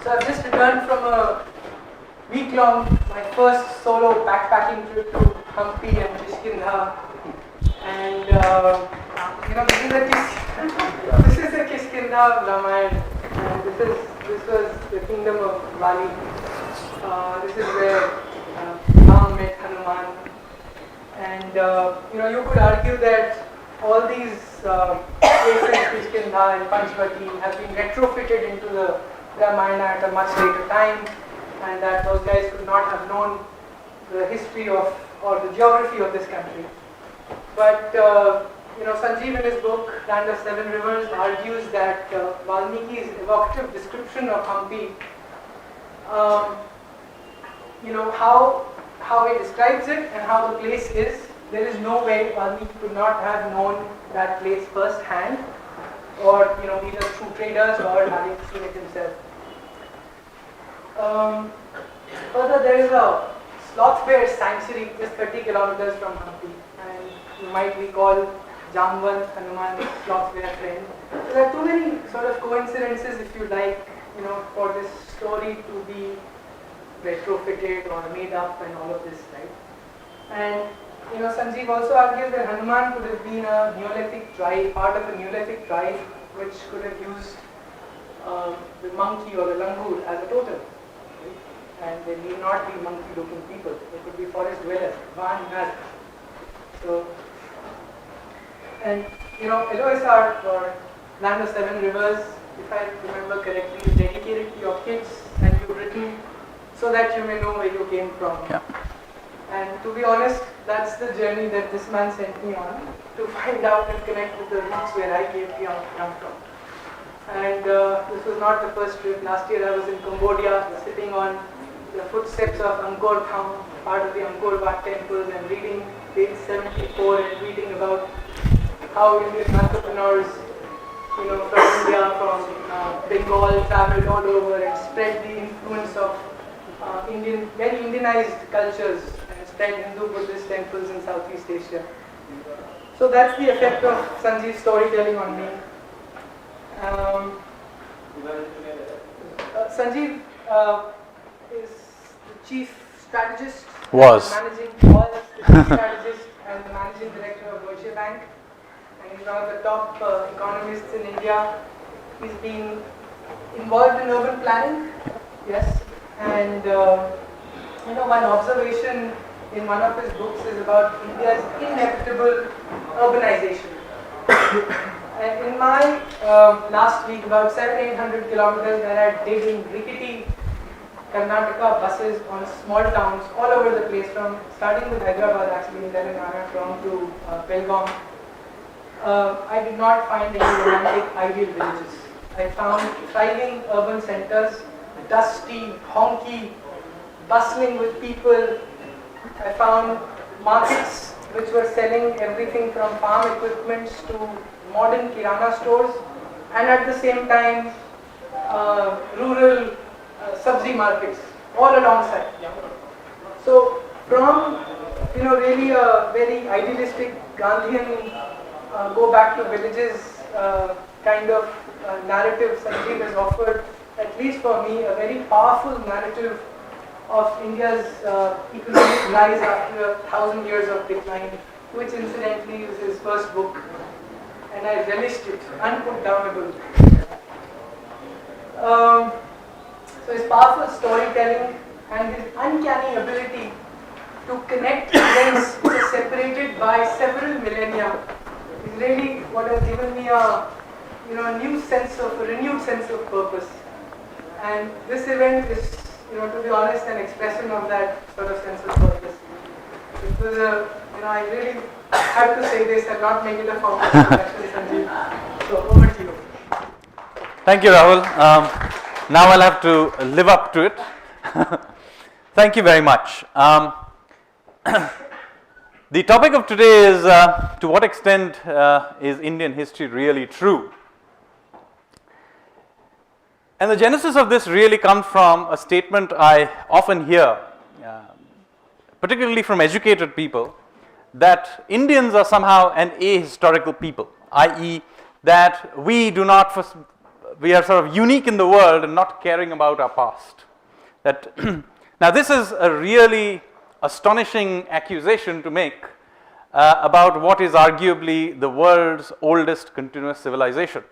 So I've just returned from a week-long, my first solo backpacking trip to Hampi and Kishkindha, and this is the Kishkindha Ramayana, and this was the kingdom of Bali. This is where Ram met Hanuman, and you could argue that all these places, Kishkindha and Panchvati, have been retrofitted into the Ramayana at a much later time, and that those guys could not have known the history of or the geography of this country. But Sanjeev in his book Land of Seven Rivers argues that Valmiki's evocative description of Hampi, how he describes it and how the place is, there is no way Valmiki could not have known that place firsthand, or either through traders or having seen it himself. Further, there is a sloth bear sanctuary just 30 kilometers from Hampi, and you might recall Jamvan, Hanuman's sloth bear friend. So there are too many sort of coincidences, if you like, for this story to be retrofitted or made up and all of this, right? And Sanjeev also argues that Hanuman could have been a Neolithic tribe, part of a Neolithic tribe, which could have used the monkey or the langur as a totem. And they need not be monkey-looking people. They could be forest dwellers, Van Nag. So, and LOSR, or Land of Seven Rivers, if I remember correctly, is dedicated to your kids, and you've written so that you may know where you came from. Yeah. And to be honest, that's the journey that this man sent me on, to find out and connect with the roots where I came from. And this was not the first trip. Last year I was in Cambodia, sitting on the footsteps of Angkor Thom, part of the Angkor Wat temples, and reading page 74 and reading about how Indian entrepreneurs, from India, from Bengal, traveled all over and spread the influence of very Indianized cultures and spread Hindu Buddhist temples in Southeast Asia. So that's the effect of Sanjeev's storytelling on me. Sanjeev is the chief strategist, was the chief strategist and the managing director of Deutsche Bank, and he's one of the top economists in India. He's been involved in urban planning, yes, and one observation in one of his books is about India's inevitable urbanization. And in my last week, about 700-800 kilometers that I did in rickety Karnataka buses on small towns all over the place, starting with Hyderabad, actually in Telangana, down to Belgaum, I did not find any romantic, ideal villages. I found thriving urban centers, dusty, honky, bustling with people. I found markets which were selling everything from farm equipment to modern kirana stores, and at the same time rural sabzi markets all alongside. So from really a very idealistic Gandhian go back to villages kind of narrative, Sanjeev has offered, at least for me, a very powerful narrative of India's economic rise after 1,000 years of decline, which incidentally is his first book, and I relished it, unputdownable. So his powerful storytelling and his uncanny ability to connect events which are separated by several millennia is really what has given me a renewed sense of purpose. And this event is, to be honest, an expression of that sort of sense of purpose. It was I really have to say this and not make it a formal introduction, Sanjeev. So over to you. Thank you, Rahul. Now I'll have to live up to it. Thank you very much. The topic of today is to what extent is Indian history really true? And the genesis of this really comes from a statement I often hear, particularly from educated people, that Indians are somehow an ahistorical people, i.e. that we do not we are sort of unique in the world and not caring about our past. That now this is a really astonishing accusation to make about what is arguably the world's oldest continuous civilization.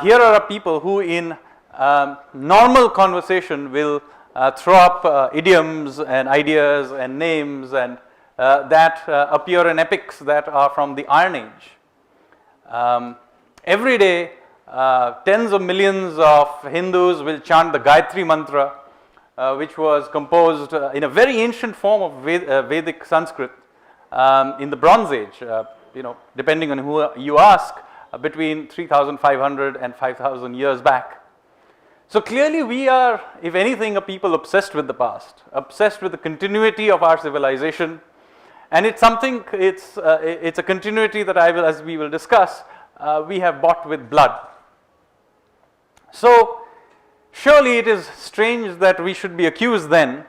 Here are people who in normal conversation will throw up idioms and ideas and names and that appear in epics that are from the Iron Age. Every day, tens of millions of Hindus will chant the Gayatri Mantra, which was composed in a very ancient form of Vedic Sanskrit in the Bronze Age, depending on who you ask, between 3,500 and 5,000 years back. So clearly we are, if anything, a people obsessed with the past, obsessed with the continuity of our civilization, and it's something, it's a continuity that as we will discuss, we have bought with blood. So surely it is strange that we should be accused then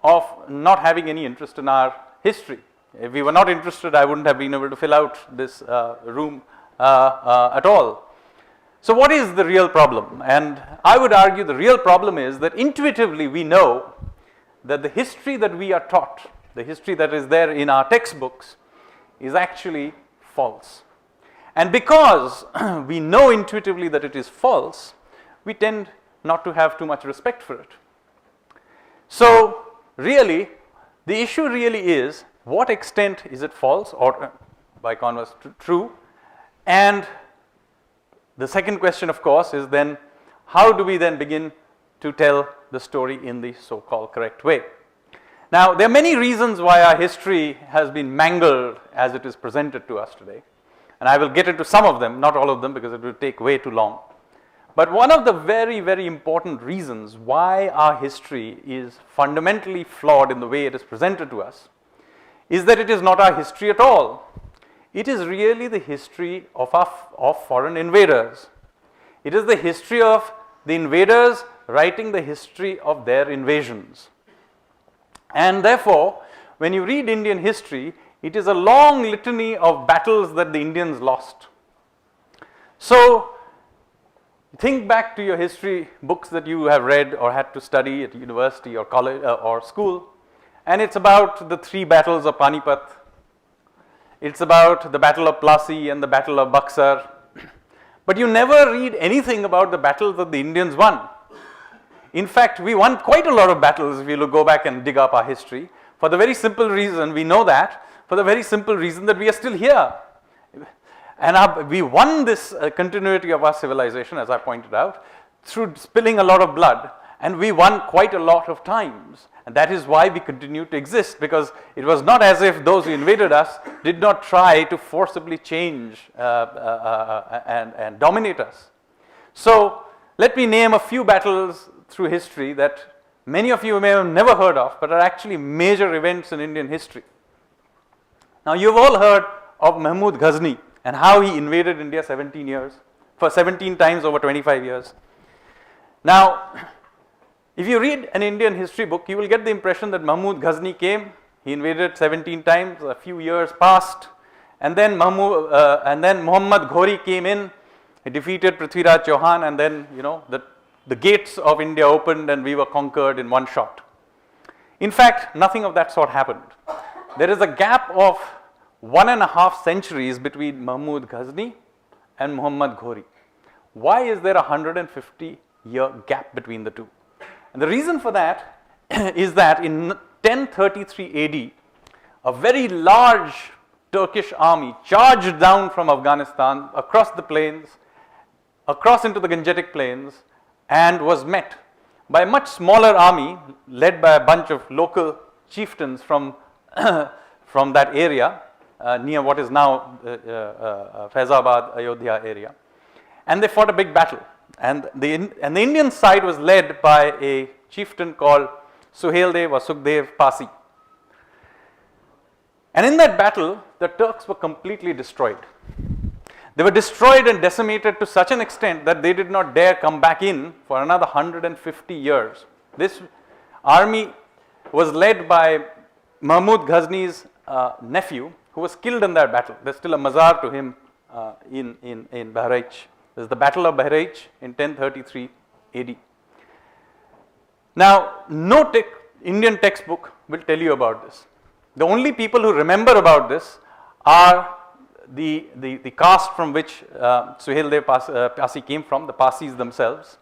of not having any interest in our history. If we were not interested, I wouldn't have been able to fill out this room at all. So what is the real problem? And I would argue the real problem is that intuitively we know that the history that we are taught, the history that is there in our textbooks, is actually false. And because we know intuitively that it is false, we tend not to have too much respect for it. So really, the issue really is, what extent is it false or by converse true? And the second question, of course, is then, how do we then begin to tell the story in the so-called correct way? Now, there are many reasons why our history has been mangled as it is presented to us today. And I will get into some of them, not all of them, because it will take way too long. But one of the very, very important reasons why our history is fundamentally flawed in the way it is presented to us is that it is not our history at all. It is really the history of foreign invaders. It is the history of the invaders writing the history of their invasions. And therefore, when you read Indian history, it is a long litany of battles that the Indians lost. So, think back to your history books that you have read or had to study at university or college or school, and it's about the 3 battles of Panipat. It's about the Battle of Plassey and the Battle of Buxar. But you never read anything about the battles that the Indians won. In fact, we won quite a lot of battles if you go back and dig up our history. For the very simple reason, we know that, for the very simple reason that we are still here. And we won this continuity of our civilization, as I pointed out, through spilling a lot of blood. And we won quite a lot of times. And that is why we continue to exist, because it was not as if those who invaded us did not try to forcibly change and dominate us. So let me name a few battles through history that many of you may have never heard of, but are actually major events in Indian history. Now you've all heard of Mahmud Ghazni and how he invaded India 17 times over 25 years. Now, if you read an Indian history book, you will get the impression that Mahmud Ghazni came, he invaded 17 times, a few years passed, and then Muhammad Ghori came in, he defeated Prithviraj Chauhan, and then the gates of India opened and we were conquered in one shot. In fact, nothing of that sort happened. There is a gap of 1.5 centuries between Mahmud Ghazni and Muhammad Ghori. Why is there a 150-year gap between the two? And the reason for that is that in 1033 AD, a very large Turkish army charged down from Afghanistan across the plains, across into the Gangetic plains, and was met by a much smaller army led by a bunch of local chieftains from that area near what is now Faizabad, Ayodhya area. And they fought a big battle. And the Indian side was led by a chieftain called Suheldev or Sukhdev Pasi. And in that battle, the Turks were completely destroyed. They were destroyed and decimated to such an extent that they did not dare come back in for another 150 years. This army was led by Mahmud Ghazni's nephew, who was killed in that battle. There's still a mazar to him in Bahraich, This is the Battle of Bahraich in 1033 AD. Now, no Indian textbook will tell you about this. The only people who remember about this are the caste from which Suhaildev Pasi came from, the Pasis themselves.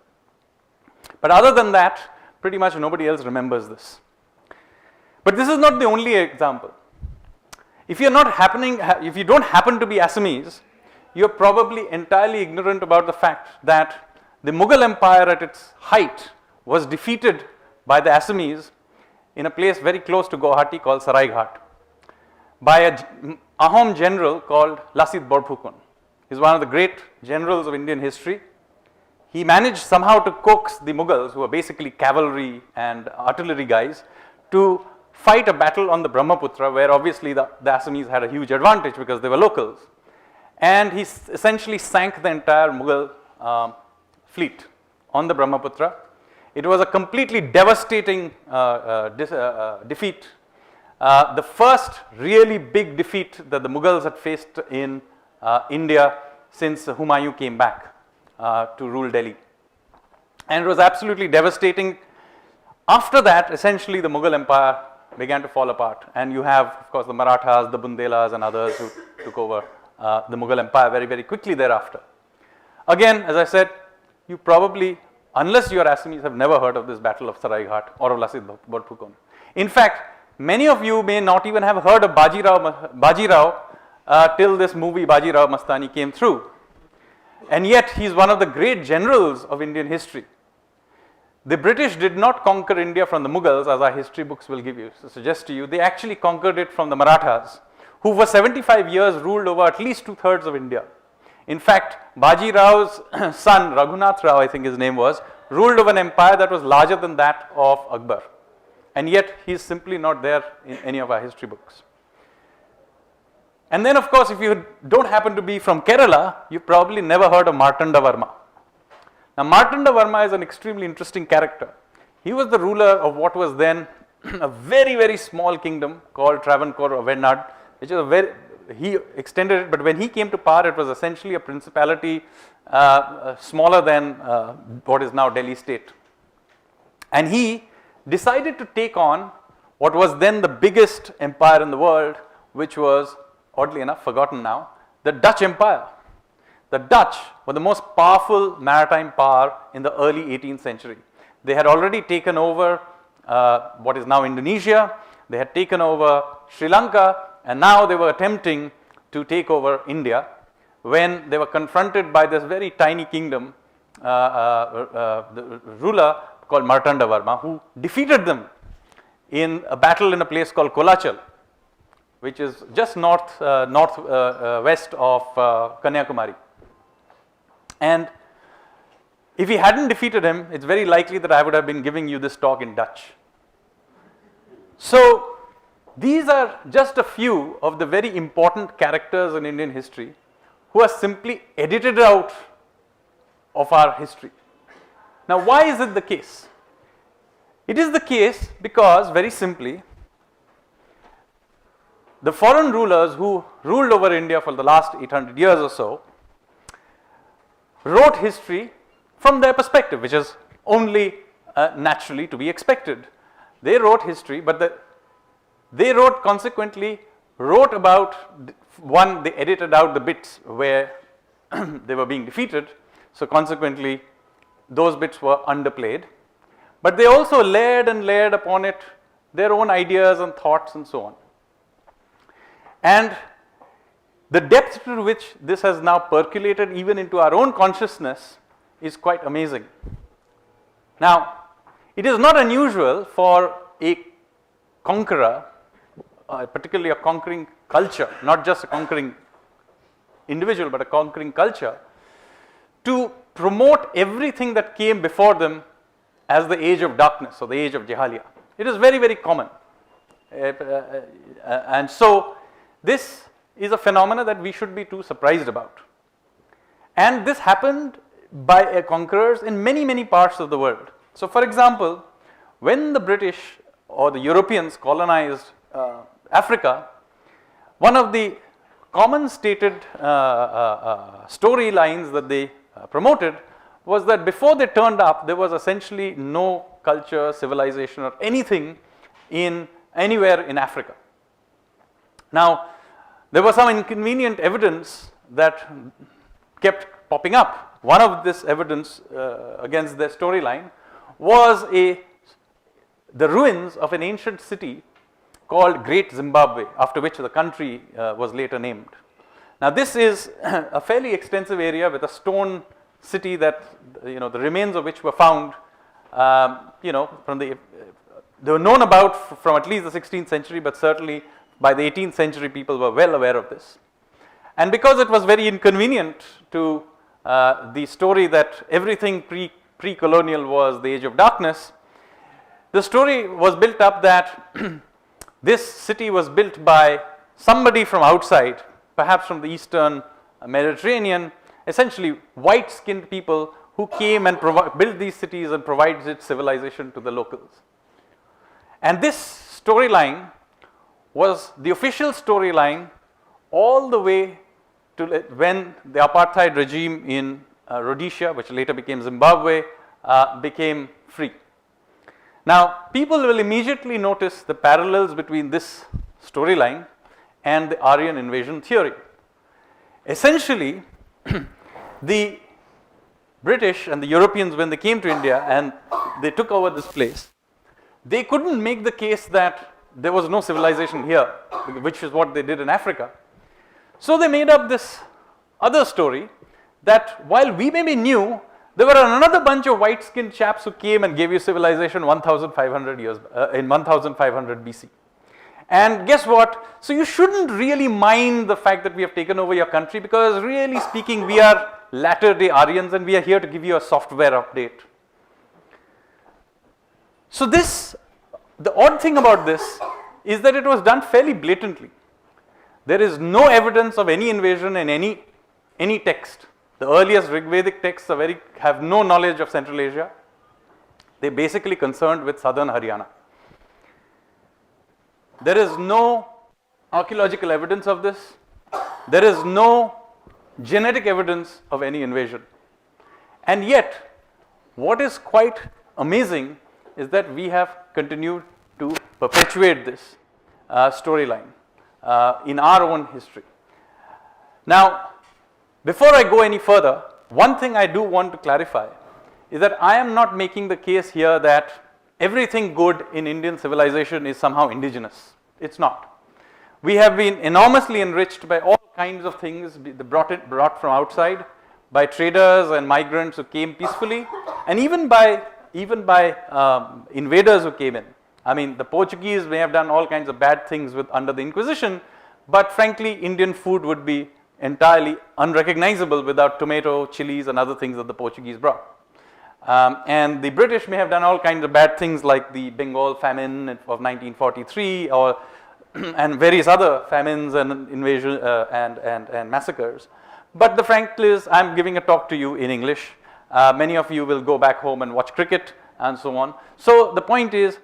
But other than that, pretty much nobody else remembers this. But this is not the only example. If you don't happen to be Assamese, you are probably entirely ignorant about the fact that the Mughal Empire at its height was defeated by the Assamese in a place very close to Guwahati called Saraighat by a Ahom general called Lasit Borphukon. He is one of the great generals of Indian history. He managed somehow to coax the Mughals, who were basically cavalry and artillery guys, to fight a battle on the Brahmaputra, where obviously the Assamese had a huge advantage because they were locals. And he essentially sank the entire Mughal fleet on the Brahmaputra. It was a completely devastating defeat. The first really big defeat that the Mughals had faced in India since Humayun came back to rule Delhi. And it was absolutely devastating. After that, essentially the Mughal Empire began to fall apart. And you have, of course, the Marathas, the Bundelas and others who took over the Mughal Empire very, very quickly thereafter. Again, as I said, you probably, unless you are Assamese, have never heard of this Battle of Saraighat or of Lasit Borphukon. In fact, many of you may not even have heard of Bajirao till this movie Bajirao Mastani came through. And yet, he is one of the great generals of Indian history. The British did not conquer India from the Mughals, as our history books will give you, suggest to you. They actually conquered it from the Marathas, who for 75 years ruled over at least 2/3 of India. In fact, Baji Rao's son, Raghunath Rao, I think his name was, ruled over an empire that was larger than that of Akbar. And yet, he is simply not there in any of our history books. And then, of course, if you don't happen to be from Kerala, you've probably never heard of Martanda Varma. Now, Martanda Varma is an extremely interesting character. He was the ruler of what was then a very, very small kingdom called Travancore or Venad, which is he extended it, but when he came to power, it was essentially a principality smaller than what is now Delhi state. And he decided to take on what was then the biggest empire in the world, which was, oddly enough, forgotten now, the Dutch Empire. The Dutch were the most powerful maritime power in the early 18th century. They had already taken over what is now Indonesia, they had taken over Sri Lanka, and now they were attempting to take over India when they were confronted by this very tiny kingdom, the ruler called Martanda Varma, who defeated them in a battle in a place called Kolachal, which is just northwest of Kanyakumari. And if he hadn't defeated him, it's very likely that I would have been giving you this talk in Dutch. So, these are just a few of the very important characters in Indian history who are simply edited out of our history. Now, why is it the case? It is the case because, very simply, the foreign rulers who ruled over India for the last 800 years or so wrote history from their perspective, which is only naturally to be expected. They wrote history, but they consequently wrote about, one, they edited out the bits where they were being defeated, so consequently those bits were underplayed, but they also layered and layered upon it their own ideas and thoughts and so on. And the depth to which this has now percolated even into our own consciousness is quite amazing. Now, it is not unusual for a conqueror, particularly a conquering culture, not just a conquering individual, but a conquering culture, to promote everything that came before them as the age of darkness or the age of Jahalia. It is very, very common. And so, this is a phenomena that we should be too surprised about. And this happened by conquerors in many, many parts of the world. So, for example, when the British or the Europeans colonized Africa, one of the common stated storylines that they promoted was that before they turned up, there was essentially no culture, civilization, or anything in anywhere in Africa. Now, there was some inconvenient evidence that kept popping up. One of this evidence against their storyline was the ruins of an ancient city called Great Zimbabwe, after which the country was later named. Now, this is a fairly extensive area with a stone city that, the remains of which were found, they were known about from at least the 16th century, but certainly by the 18th century, people were well aware of this. And because it was very inconvenient to the story that everything pre-colonial was the age of darkness, the story was built up that this city was built by somebody from outside, perhaps from the Eastern Mediterranean, essentially white-skinned people who came and built these cities and provided civilization to the locals. And this storyline was the official storyline all the way to when the apartheid regime in Rhodesia, which later became Zimbabwe, became free. Now, people will immediately notice the parallels between this storyline and the Aryan invasion theory. Essentially, the British and the Europeans, when they came to India and they took over this place, they couldn't make the case that there was no civilization here, which is what they did in Africa. So they made up this other story that while we maybe knew, there were another bunch of white-skinned chaps who came and gave you civilization 1,500 years in 1,500 BC. And guess what? So you shouldn't really mind the fact that we have taken over your country, because really speaking, we are latter-day Aryans and we are here to give you a software update. So the odd thing about this is that it was done fairly blatantly. There is no evidence of any invasion in any text. The earliest Rigvedic texts have no knowledge of Central Asia. They're basically concerned with southern Haryana. There is no archaeological evidence of this. There is no genetic evidence of any invasion. And yet, what is quite amazing is that we have continued to perpetuate this storyline in our own history. Now, before I go any further, one thing I do want to clarify is that I am not making the case here that everything good in Indian civilization is somehow indigenous. It's not. We have been enormously enriched by all kinds of things brought from outside, by traders and migrants who came peacefully, and even by invaders who came in. I mean, the Portuguese may have done all kinds of bad things under the Inquisition, but frankly, Indian food would be entirely unrecognizable without tomato, chilies, and other things that the Portuguese brought. And the British may have done all kinds of bad things like the Bengal famine of 1943 and various other famines and invasion and massacres. But the fact is, I'm giving a talk to you in English. Many of you will go back home and watch cricket and so on. So the point is,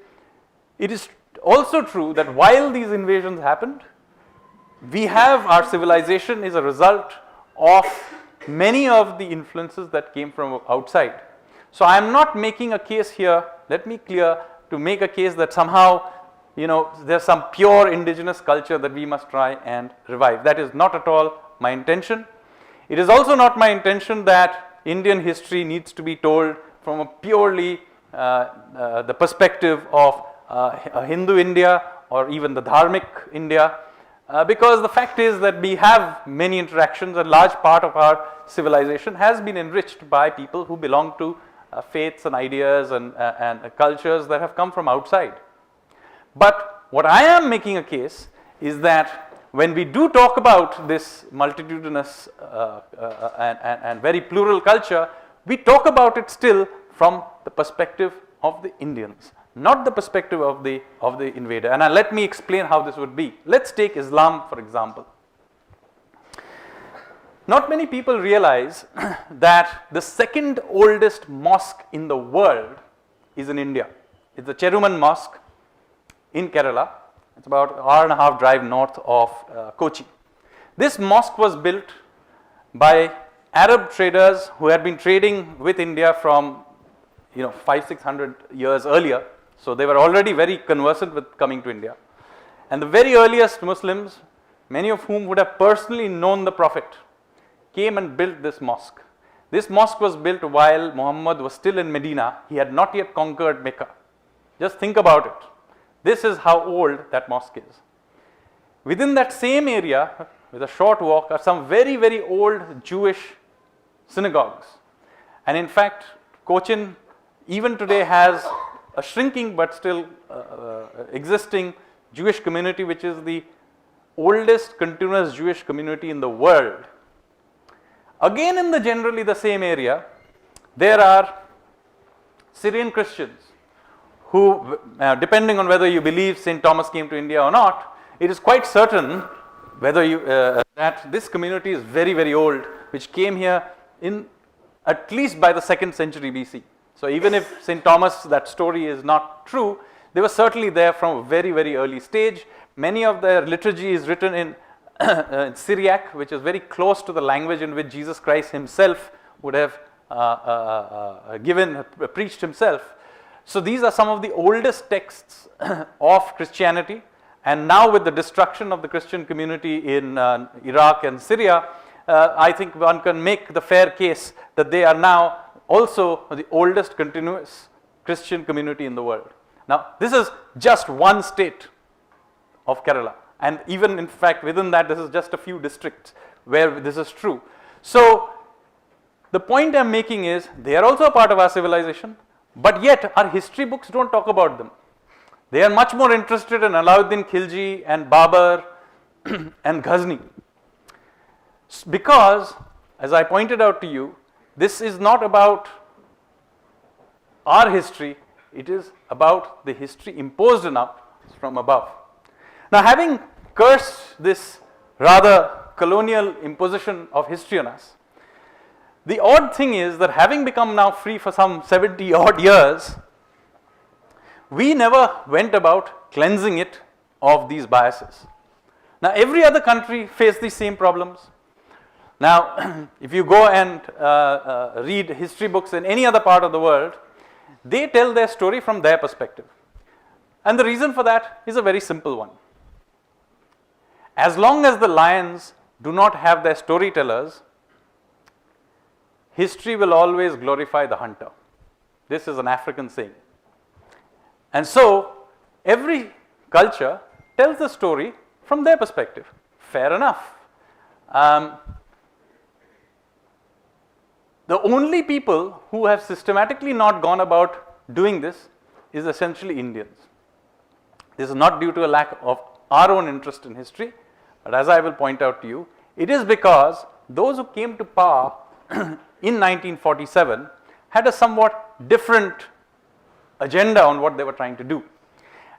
it is also true that while these invasions happened, our civilization is a result of many of the influences that came from outside. So I am not making a case here, let me clear, to make a case that somehow, there's some pure indigenous culture that we must try and revive. That is not at all my intention. It is also not my intention that Indian history needs to be told from a purely the perspective of a Hindu India or even the Dharmic India. Because the fact is that we have many interactions. A large part of our civilization has been enriched by people who belong to faiths and ideas and cultures that have come from outside. But what I am making a case is that when we do talk about this multitudinous and very plural culture, we talk about it still from the perspective of the Indians, not the perspective of the invader. And let me explain how this would be. Let's take Islam, for example. Not many people realize that the second oldest mosque in the world is in India. It's the Cheruman Mosque in Kerala. It's about an hour-and-a-half drive north of Kochi. This mosque was built by Arab traders who had been trading with India from 500-600 years earlier. So they were already very conversant with coming to India. And the very earliest Muslims, many of whom would have personally known the Prophet, came and built this mosque. This mosque was built while Muhammad was still in Medina. He had not yet conquered Mecca. Just think about it. This is how old that mosque is. Within that same area, with a short walk, are some very, very old Jewish synagogues. And in fact, Cochin even today has a shrinking but still existing Jewish community, which is the oldest continuous Jewish community in the world. Again, in the generally the same area, there are Syrian Christians who, depending on whether you believe St. Thomas came to India or not, it is quite certain whether you that this community is very, very old, which came here in at least by the 2nd century BC. So even if St. Thomas, that story is not true, they were certainly there from a very, very early stage. Many of their liturgy is written in Syriac, which is very close to the language in which Jesus Christ himself would have preached himself. So these are some of the oldest texts of Christianity. And now with the destruction of the Christian community in Iraq and Syria, I think one can make the fair case that they are now also the oldest continuous Christian community in the world. Now, this is just one state of Kerala. And even in fact, within that, this is just a few districts where this is true. So, the point I'm making is, they are also a part of our civilization, but yet our history books don't talk about them. They are much more interested in Alauddin Khilji and Babur and Ghazni. Because, as I pointed out to you, this is not about our history, it is about the history imposed on us from above. Now, having cursed this rather colonial imposition of history on us, the odd thing is that having become now free for some 70 odd years, we never went about cleansing it of these biases. Now, every other country faced these same problems. Now, if you go and read history books in any other part of the world, they tell their story from their perspective. And the reason for that is a very simple one. As long as the lions do not have their storytellers, history will always glorify the hunter. This is an African saying. And so, every culture tells the story from their perspective. Fair enough. The only people who have systematically not gone about doing this is essentially Indians. This is not due to a lack of our own interest in history, but as I will point out to you, it is because those who came to power in 1947 had a somewhat different agenda on what they were trying to do.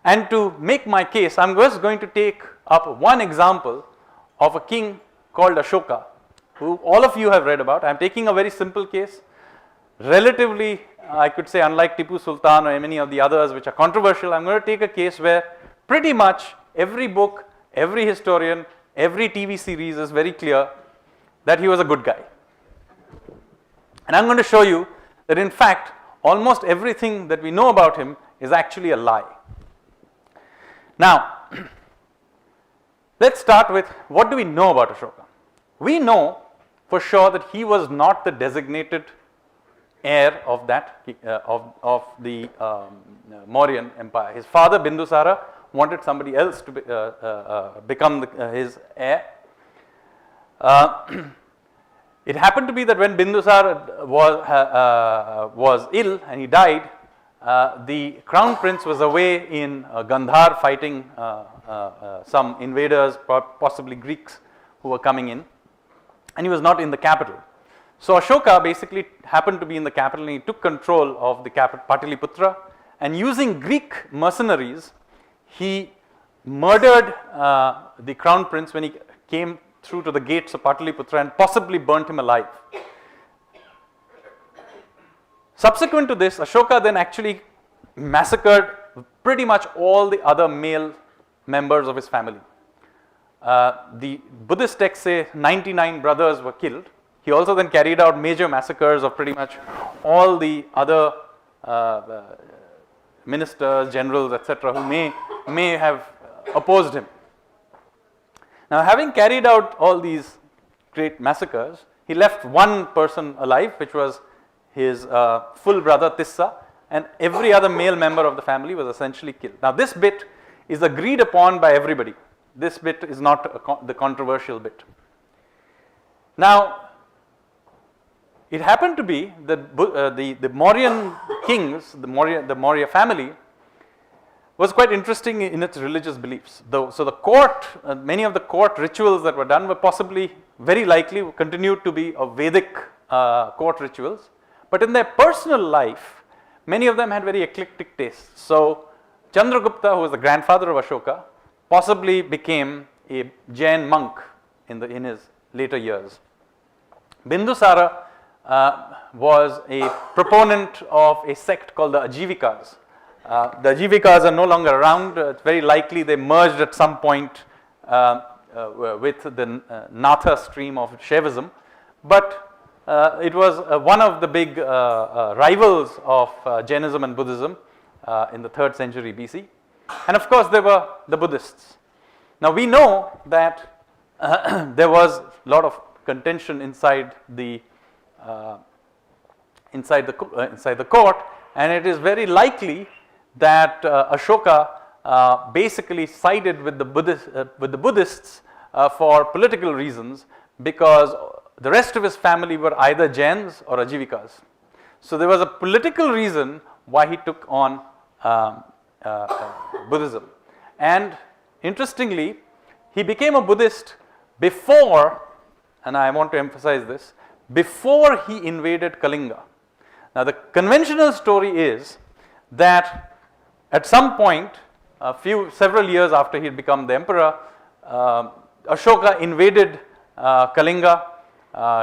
And to make my case, I'm just going to take up one example of a king called Ashoka, who all of you have read about. I'm taking a very simple case, relatively, I could say, unlike Tipu Sultan or many of the others which are controversial. I'm going to take a case where pretty much every book, every historian, every TV series is very clear that he was a good guy. And I'm going to show you that in fact, almost everything that we know about him is actually a lie. Now, let's start with, what do we know about Ashoka? We know for sure that he was not the designated heir of that of the Mauryan Empire. His father Bindusara wanted somebody else to become his heir. It happened to be that when Bindusara was ill and he died, the crown prince was away in Gandhar fighting some invaders, possibly Greeks, who were coming in, and he was not in the capital. So Ashoka basically happened to be in the capital, and he took control of the capital, Pataliputra, and using Greek mercenaries, he murdered the crown prince when he came through to the gates of Pataliputra and possibly burnt him alive. Subsequent to this, Ashoka then actually massacred pretty much all the other male members of his family. The Buddhist texts say 99 brothers were killed, He also then carried out major massacres of pretty much all the other ministers, generals, etc., who may have opposed him. Now, having carried out all these great massacres, he left one person alive, which was his full brother Tissa, and every other male member of the family was essentially killed. Now, this bit is agreed upon by everybody. This bit is not the controversial bit. Now, it happened to be that the Mauryan kings, the Maurya family, was quite interesting in its religious beliefs. So the court, many of the court rituals that were done were possibly, very likely, continued to be of Vedic court rituals. But in their personal life, many of them had very eclectic tastes. So Chandragupta, who was the grandfather of Ashoka, possibly became a Jain monk in his later years. Bindusara was a proponent of a sect called the Ajivikas. The Ajivikas are no longer around. It's very likely they merged at some point with the Natha stream of Shaivism. But it was one of the big rivals of Jainism and Buddhism in the 3rd century BC. And of course, there were the Buddhists. Now, we know that there was a lot of contention inside the court, and it is very likely that Ashoka basically sided with the Buddhists for political reasons, because the rest of his family were either Jains or Ajivikas. So there was a political reason why he took on Buddhism. And interestingly, he became a Buddhist before, and I want to emphasize this, before he invaded Kalinga. Now, the conventional story is that at some point, several years after he had become the emperor, Ashoka invaded Kalinga.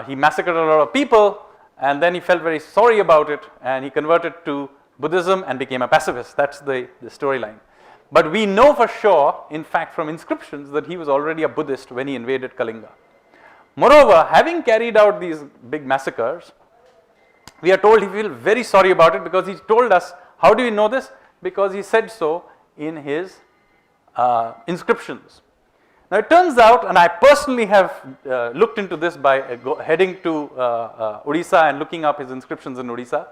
He massacred a lot of people, and then he felt very sorry about it, and he converted to Buddhism and became a pacifist. That's the storyline. But we know for sure, in fact, from inscriptions, that he was already a Buddhist when he invaded Kalinga. Moreover, having carried out these big massacres, we are told he feels very sorry about it, because he told us. How do we know this? Because he said so in his inscriptions. Now, it turns out, and I personally have looked into this by heading to Odisha and looking up his inscriptions in Odisha.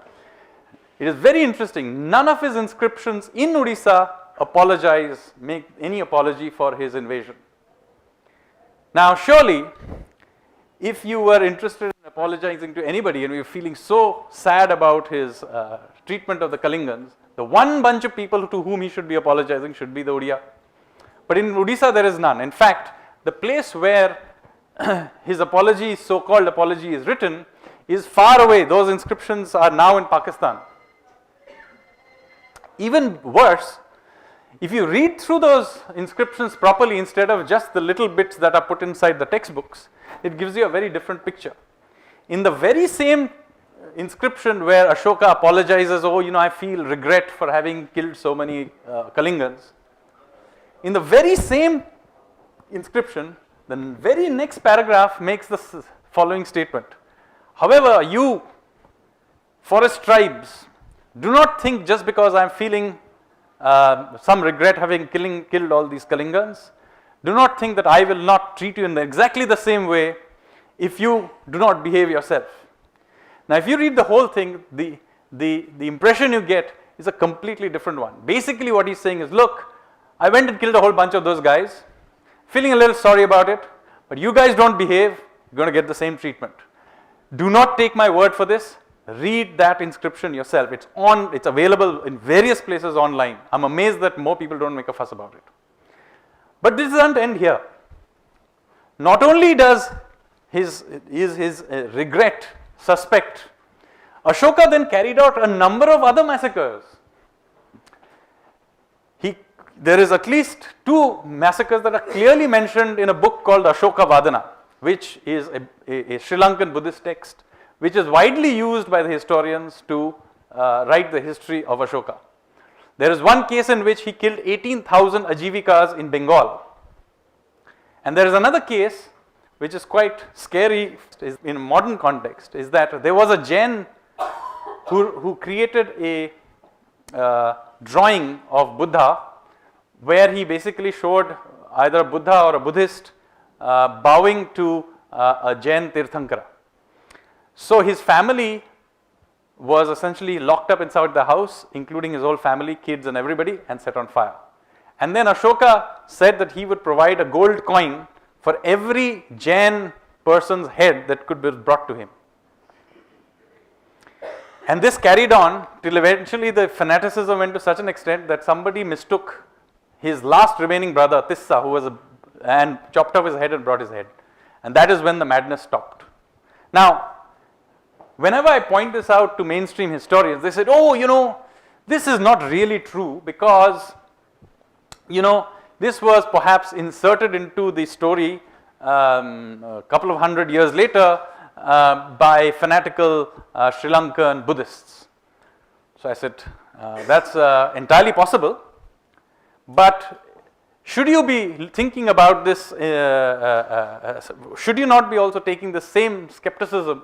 It is very interesting. None of his inscriptions in Odisha make any apology for his invasion. Now, surely, if you were interested in apologizing to anybody and you were feeling so sad about his treatment of the Kalingans, the one bunch of people to whom he should be apologizing should be the Odia. But in Odisha, there is none. In fact, the place where his apology, so-called apology, is written is far away. Those inscriptions are now in Pakistan. Even worse, if you read through those inscriptions properly, instead of just the little bits that are put inside the textbooks, it gives you a very different picture. In the very same inscription where Ashoka apologizes, I feel regret for having killed so many Kalingans. In the very same inscription, the very next paragraph makes the following statement. However, you forest tribes, do not think just because I am feeling some regret having killed all these Kalingans, do not think that I will not treat you in exactly the same way if you do not behave yourself. Now, if you read the whole thing, the impression you get is a completely different one. Basically, what he's saying is, look, I went and killed a whole bunch of those guys, feeling a little sorry about it, but you guys don't behave, you're going to get the same treatment. Do not take my word for this. Read that inscription yourself. It's available in various places online. I'm amazed that more people don't make a fuss about it. But this doesn't end here. Not only does his regret suspect, Ashoka then carried out a number of other massacres. There is at least 2 massacres that are clearly mentioned in a book called Ashoka Vadana, which is a Sri Lankan Buddhist text, which is widely used by the historians to write the history of Ashoka. There is one case in which he killed 18,000 Ajivikas in Bengal. And there is another case which is quite scary is in a modern context, is that there was a Jain who created a drawing of Buddha where he basically showed either Buddha or a Buddhist bowing to a Jain Tirthankara. So his family was essentially locked up inside the house, including his whole family, kids and everybody, and set on fire. And then Ashoka said that he would provide a gold coin for every Jain person's head that could be brought to him. And this carried on till eventually the fanaticism went to such an extent that somebody mistook his last remaining brother, Tissa, and chopped off his head and brought his head. And that is when the madness stopped. Now, whenever I point this out to mainstream historians, they said, oh, this is not really true because, this was perhaps inserted into the story a couple of hundred years later by fanatical Sri Lankan Buddhists. So I said, that's entirely possible, but should you be thinking about this, should you not be also taking the same skepticism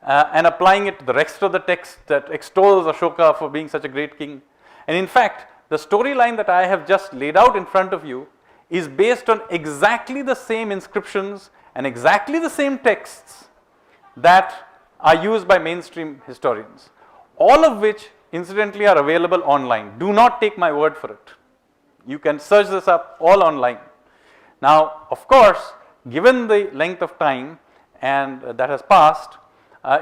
and applying it to the rest of the text that extols Ashoka for being such a great king? And in fact, the storyline that I have just laid out in front of you is based on exactly the same inscriptions and exactly the same texts that are used by mainstream historians, all of which incidentally are available online. Do not take my word for it. You can search this up all online. Now, of course, given the length of time and that has passed,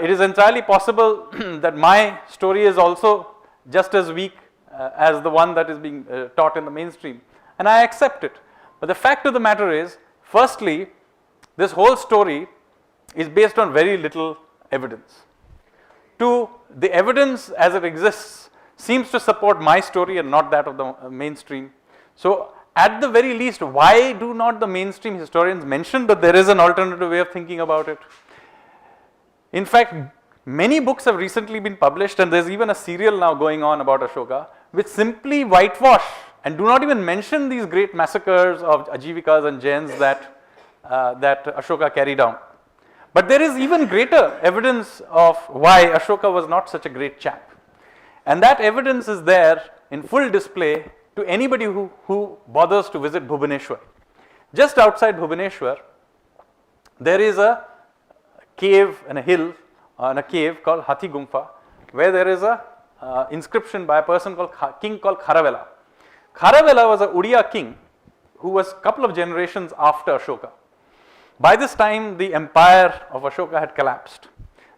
it is entirely possible that my story is also just as weak as the one that is being taught in the mainstream, and I accept it. But the fact of the matter is, firstly, this whole story is based on very little evidence. Two, the evidence as it exists seems to support my story and not that of the mainstream. So, at the very least, why do not the mainstream historians mention that there is an alternative way of thinking about it? In fact, many books have recently been published, and there's even a serial now going on about Ashoka, which simply whitewash and do not even mention these great massacres of Ajivikas and Jains that Ashoka carried out. But there is even greater evidence of why Ashoka was not such a great chap. And that evidence is there in full display to anybody who bothers to visit Bhubaneswar. Just outside Bhubaneswar, there is a cave and a hill and a cave called Hathi Gumfa, where there is a inscription by a person called king called Kharavela. Kharavela was a Odia king who was a couple of generations after Ashoka. By this time, the empire of Ashoka had collapsed.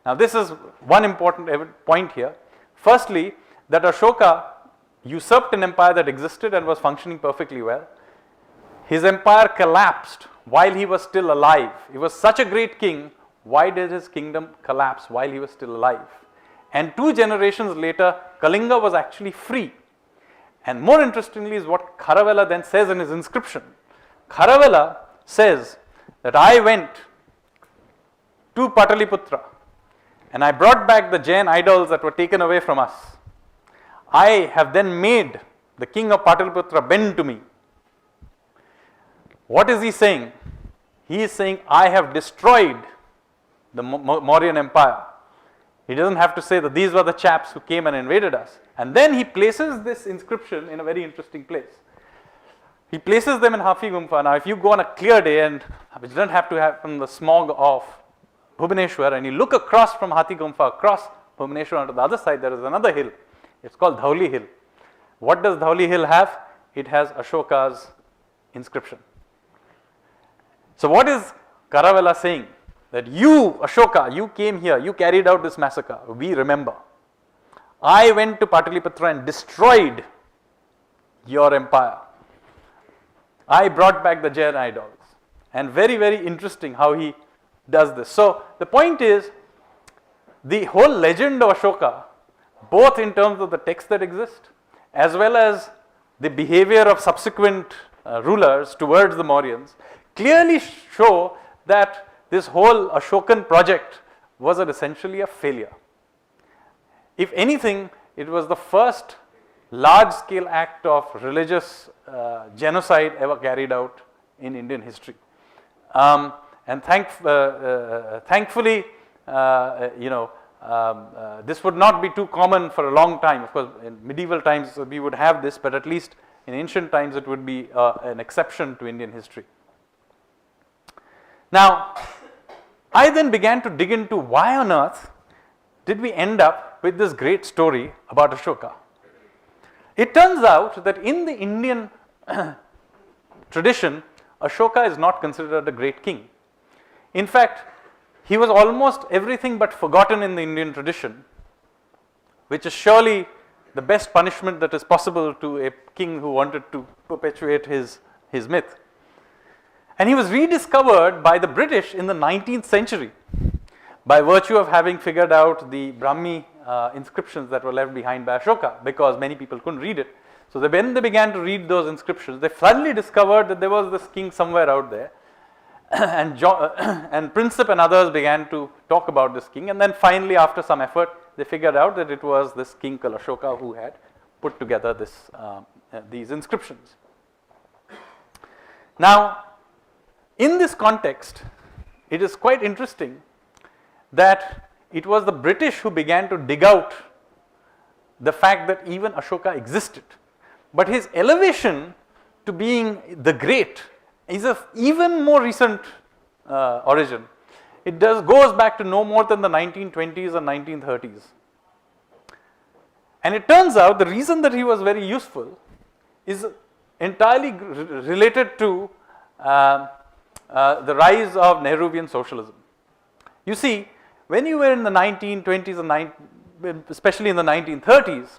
Now, this is one important point here. Firstly, that Ashoka usurped an empire that existed and was functioning perfectly well. His empire collapsed while he was still alive. He was such a great king. Why did his kingdom collapse while he was still alive? And 2 generations later, Kalinga was actually free. And more interestingly is what Kharavela then says in his inscription. Kharavela says that I went to Pataliputra and I brought back the Jain idols that were taken away from us. I have then made the king of Pataliputra bend to me. What is he saying? He is saying, I have destroyed the Mauryan Empire. He doesn't have to say that these were the chaps who came and invaded us. And then he places this inscription in a very interesting place. He places them in Hathi Gumfa. Now, if you go on a clear day, and which doesn't have to happen the smog of Bhubaneswar, and you look across from Hathi Gumfa, across Bhubaneswar onto the other side, there is another hill. It's called Dhauli Hill. What does Dhauli Hill have? It has Ashoka's inscription. So what is Kharavela saying? That you, Ashoka, you came here, you carried out this massacre. We remember. I went to Pataliputra and destroyed your empire. I brought back the Jain idols. And very, very interesting how he does this. So the point is, the whole legend of Ashoka, both in terms of the texts that exist, as well as the behavior of subsequent rulers towards the Mauryans, clearly show that this whole Ashokan project was essentially a failure. If anything, it was the first large-scale act of religious genocide ever carried out in Indian history. And and thankfully, this would not be too common for a long time. Of course, in medieval times we would have this, but at least in ancient times it would be an exception to Indian history. Now, I then began to dig into why on earth did we end up with this great story about Ashoka. It turns out that in the Indian tradition, Ashoka is not considered a great king. In fact, he was almost everything but forgotten in the Indian tradition, which is surely the best punishment that is possible to a king who wanted to perpetuate his myth. And he was rediscovered by the British in the 19th century by virtue of having figured out the Brahmi inscriptions that were left behind by Ashoka, because many people couldn't read it. So when they began to read those inscriptions, they suddenly discovered that there was this king somewhere out there. And Princip and others began to talk about this king, and then finally, after some effort, they figured out that it was this king called Ashoka who had put together these inscriptions. Now, in this context, it is quite interesting that it was the British who began to dig out the fact that even Ashoka existed. But his elevation to being the great is of even more recent origin. It goes back to no more than the 1920s and 1930s. And it turns out the reason that he was very useful is entirely related to the rise of Nehruvian socialism. You see, when you were in the 1920s and especially in the 1930s,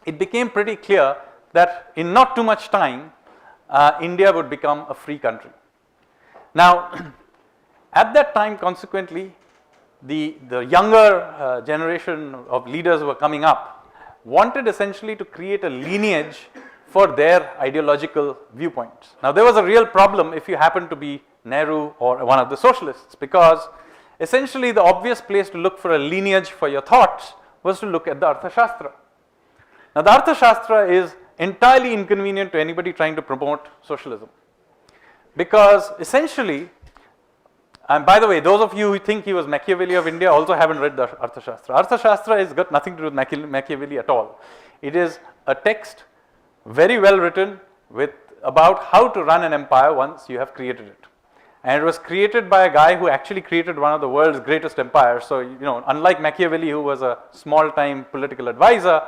it became pretty clear that in not too much time, India would become a free country. Now, at that time, consequently, the younger generation of leaders who were coming up wanted essentially to create a lineage for their ideological viewpoints. Now, there was a real problem if you happened to be Nehru or one of the socialists, because essentially the obvious place to look for a lineage for your thoughts was to look at the Arthashastra. Now, the Arthashastra is entirely inconvenient to anybody trying to promote socialism, because essentially, and by the way, those of you who think he was Machiavelli of India also haven't read the Arthashastra. Arthashastra has got nothing to do with Machiavelli at all. It is a text very well written about how to run an empire once you have created it. And it was created by a guy who actually created one of the world's greatest empires. So, unlike Machiavelli, who was a small-time political advisor,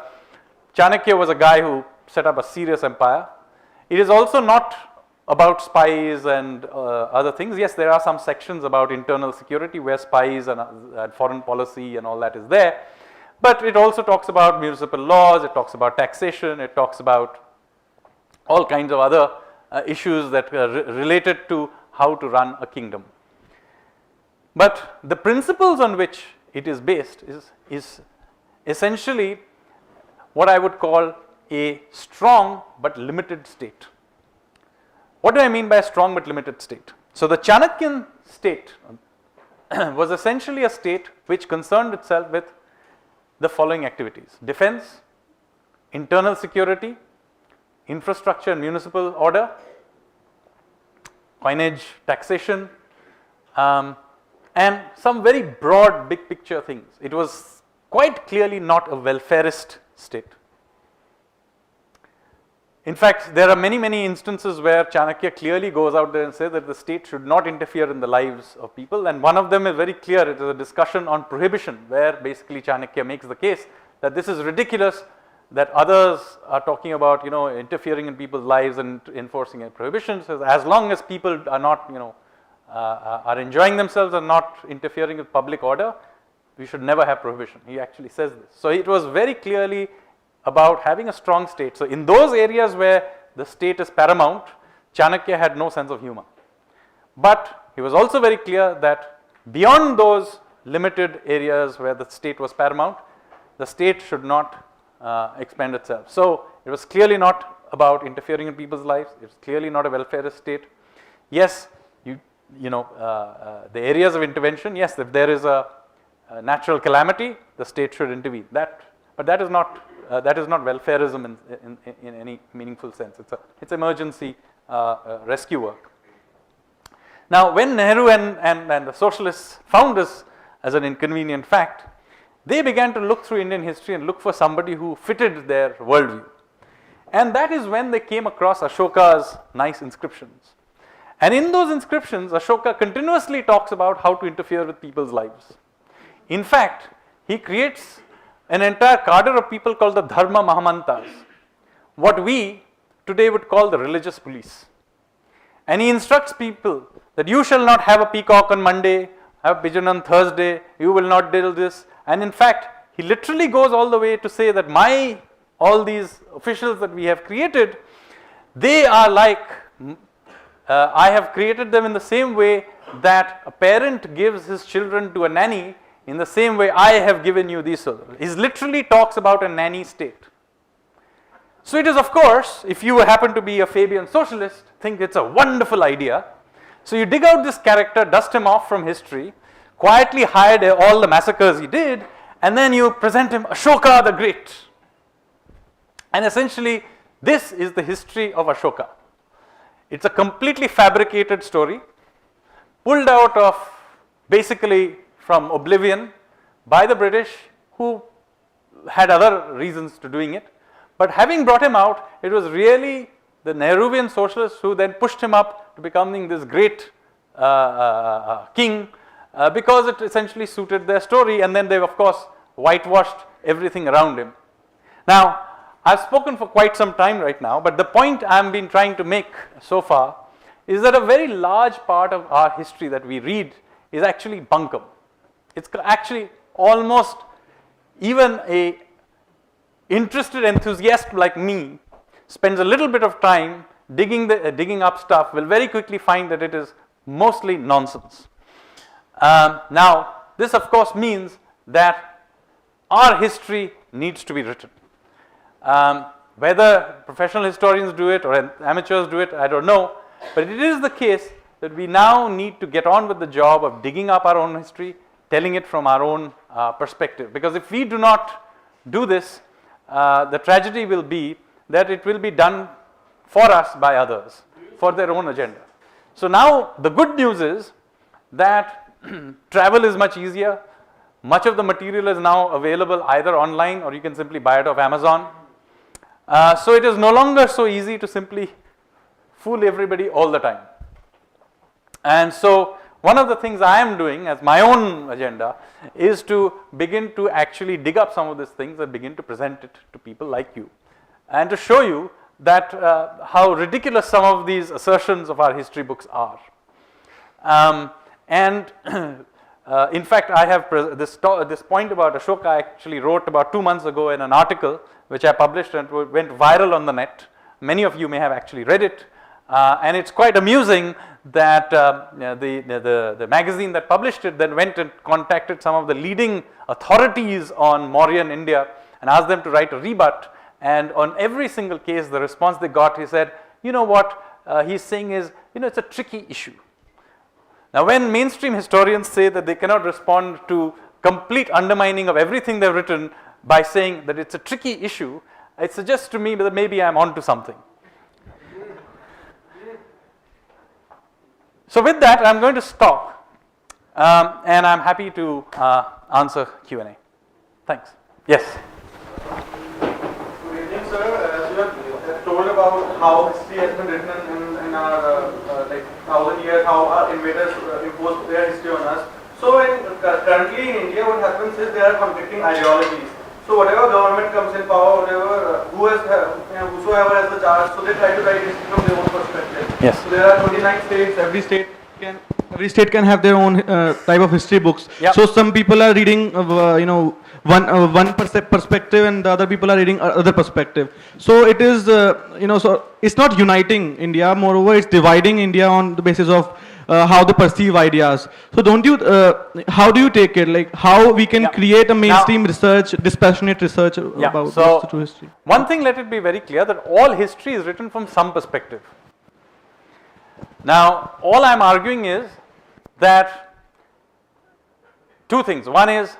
Chanakya was a guy who set up a serious empire. It is also not about spies and other things. Yes, there are some sections about internal security where spies and foreign policy and all that is there. But it also talks about municipal laws, it talks about taxation, it talks about all kinds of other issues that are related to how to run a kingdom. But the principles on which it is based is essentially what I would call a strong but limited state. What do I mean by a strong but limited state? So the Chanakyan state was essentially a state which concerned itself with the following activities: defense, internal security, infrastructure and municipal order, coinage, taxation, and some very broad big picture things. It was quite clearly not a welfarist state. In fact, there are many instances where Chanakya clearly goes out there and says that the state should not interfere in the lives of people, and one of them is very clear. It is a discussion on prohibition, where basically Chanakya makes the case that this is ridiculous, that others are talking about interfering in people's lives and enforcing a prohibition. So as long as people are not are enjoying themselves and not interfering with public order, we should never have prohibition. He actually says this. So it was very clearly about having a strong state. So in those areas where the state is paramount, Chanakya had no sense of humor. But he was also very clear that beyond those limited areas where the state was paramount, the state should not expand itself. So it was clearly not about interfering in people's lives. It's clearly not a welfarist state. Yes, the areas of intervention, yes, if there is a natural calamity, the state should intervene. But that is not welfarism in any meaningful sense. It's emergency rescue work. Now, when Nehru and the socialists found this as an inconvenient fact, they began to look through Indian history and look for somebody who fitted their worldview. And that is when they came across Ashoka's nice inscriptions. And in those inscriptions, Ashoka continuously talks about how to interfere with people's lives. In fact, he creates an entire cadre of people called the Dharma Mahamantas, what we today would call the religious police. And he instructs people that you shall not have a peacock on Monday, have a pigeon on Thursday, you will not do this. And in fact, he literally goes all the way to say that all these officials that we have created, they are like, I have created them in the same way that a parent gives his children to a nanny, in the same way I have given you these. He literally talks about a nanny state. So it is, of course, if you happen to be a Fabian socialist, think it's a wonderful idea. So you dig out this character, dust him off from history, quietly hide all the massacres he did, and then you present him Ashoka the Great. And essentially, this is the history of Ashoka. It's a completely fabricated story, pulled out of basically from oblivion by the British, who had other reasons to doing it. But having brought him out, it was really the Nehruvian socialists who then pushed him up to becoming this great king, because it essentially suited their story, and then they of course whitewashed everything around him. Now, I've spoken for quite some time right now, but the point I've been trying to make so far is that a very large part of our history that we read is actually bunkum. It's actually almost, even a interested enthusiast like me spends a little bit of time digging up stuff, will very quickly find that it is mostly nonsense. Now, this of course means that our history needs to be written. Whether professional historians do it or amateurs do it, I don't know, but it is the case that we now need to get on with the job of digging up our own history, telling it from our own perspective. Because if we do not do this, the tragedy will be that it will be done for us by others, for their own agenda. So now the good news is that travel is much easier. Much of the material is now available either online or you can simply buy it off Amazon. So it is no longer so easy to simply fool everybody all the time. And so one of the things I am doing as my own agenda is to begin to actually dig up some of these things and begin to present it to people like you, and to show you that how ridiculous some of these assertions of our history books are. In fact, I have this point about Ashoka I actually wrote about 2 months ago in an article which I published and went viral on the net. Many of you may have actually read it, and it's quite amusing that the magazine that published it then went and contacted some of the leading authorities on Mauryan India and asked them to write a rebut. And on every single case, the response they got, he said, you know what he's saying is, it's a tricky issue. Now, when mainstream historians say that they cannot respond to complete undermining of everything they've written by saying that it's a tricky issue, it suggests to me that maybe I'm onto something. So with that, I'm going to stop, and I'm happy to answer Q&A. Thanks. Yes? Good evening, sir. As you have told about how history has been written in our like 1,000 years, how our invaders imposed their history on us. So currently in India, what happens is there are conflicting ideologies. So whatever government comes in power, whosoever has the charge, so they try to write history from their own perspective. Yes. So there are 29 states. Every state can have their own type of history books. Yep. So some people are reading, one perspective, and the other people are reading other perspective. So it is, so it's not uniting India. Moreover, it's dividing India on the basis of how they perceive ideas. So don't you, how do you take it? Like how we can create a mainstream research, dispassionate research about the true history? One thing, let it be very clear that all history is written from some perspective. Now, all I'm arguing is that two things. One is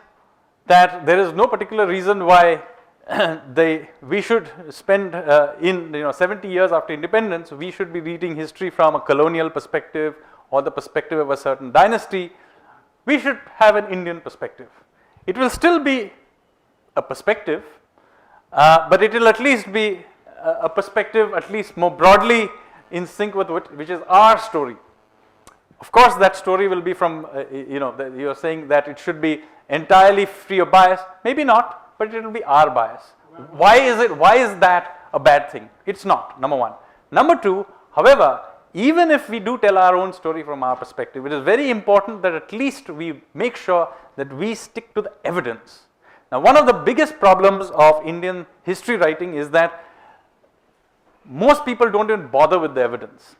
that there is no particular reason why we should spend 70 years after independence, we should be reading history from a colonial perspective or the perspective of a certain dynasty. We should have an Indian perspective. It will still be a perspective, but it will at least be a perspective at least more broadly in sync with which is our story. Of course, that story will be from, you are saying that it should be entirely free of bias. Maybe not, but it will be our bias. Why is that a bad thing? It's not, number one. Number two, however, even if we do tell our own story from our perspective, it is very important that at least we make sure that we stick to the evidence. Now, one of the biggest problems of Indian history writing is that most people don't even bother with the evidence.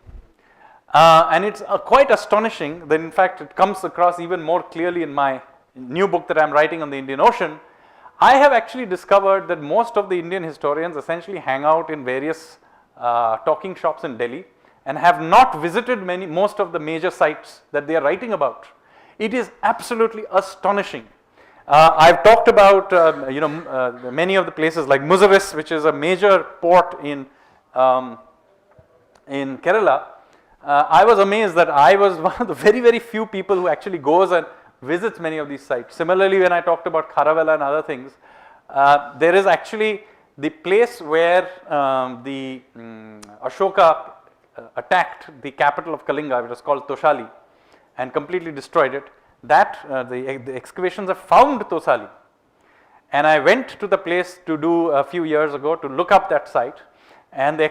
And it's quite astonishing that in fact it comes across even more clearly in my new book that I'm writing on the Indian Ocean. I have actually discovered that most of the Indian historians essentially hang out in various talking shops in Delhi and have not visited most of the major sites that they are writing about. It is absolutely astonishing. I've talked about many of the places like Muziris, which is a major port in Kerala. I was amazed that I was one of the very, very few people who actually goes and visits many of these sites. Similarly, when I talked about Kharavela and other things, there is actually the place where the Ashoka attacked the capital of Kalinga, which was called Toshali, and completely destroyed it. That the excavations have found Tosali, and I went to the place to do a few years ago to look up that site. And the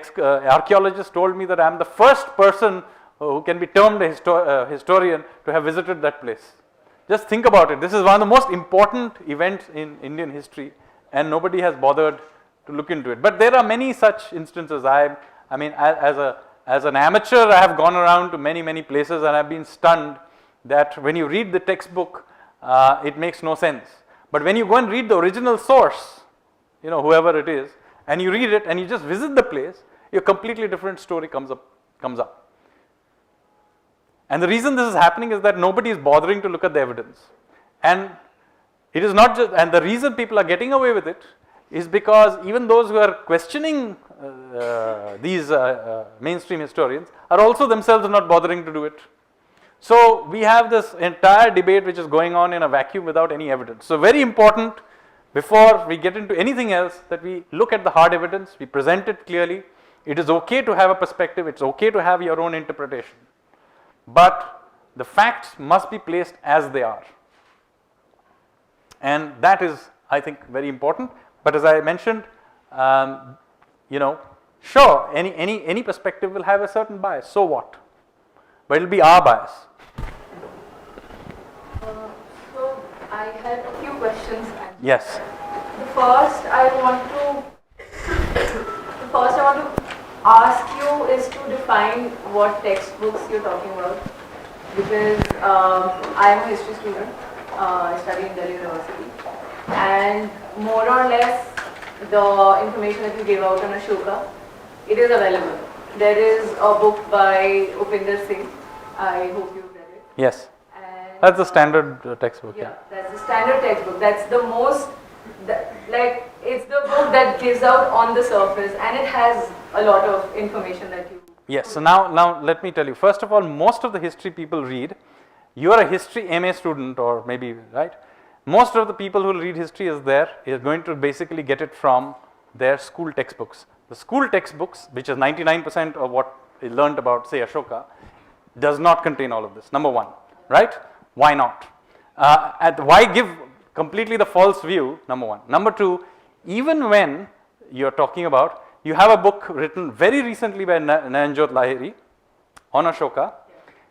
archaeologist told me that I am the first person who can be termed a historian to have visited that place. Just think about it. This is one of the most important events in Indian history, and nobody has bothered to look into it. But there are many such instances. I mean, as an amateur, I have gone around to many places, and I've been stunned that when you read the textbook, it makes no sense. But when you go and read the original source, whoever it is, and you read it and you just visit the place, a completely different story comes up. And the reason this is happening is that nobody is bothering to look at the evidence. And it is not just, and the reason people are getting away with it is because even those who are questioning these mainstream historians are also themselves not bothering to do it. So we have this entire debate which is going on in a vacuum without any evidence. So very important, before we get into anything else, that we look at the hard evidence, we present it clearly. It is okay to have a perspective, it's okay to have your own interpretation. But the facts must be placed as they are. And that is, I think, very important. But as I mentioned, sure, any perspective will have a certain bias, so what? But it will be our bias. So I had a few questions. Yes. The first I want to ask you is to define what textbooks you're talking about, because I am a history student. I study in Delhi University, and more or less the information that you gave out on Ashoka, it is available. There is a book by Upinder Singh. I hope you've read it. Yes. And, that's the standard textbook. Yeah, that's the standard textbook. That's the most, it's the book that gives out on the surface, and it has a lot of information that you... Yes, so now let me tell you, first of all, most of the history people read, you are a history MA student or maybe, right? Most of the people who read history is going to basically get it from their school textbooks. The school textbooks, which is 99% of what they learned about, say, Ashoka, does not contain all of this, number one, right? Why not? Why give completely the false view, number one. Number two, even when you're talking about, you have a book written very recently by Nayanjot Lahiri on Ashoka.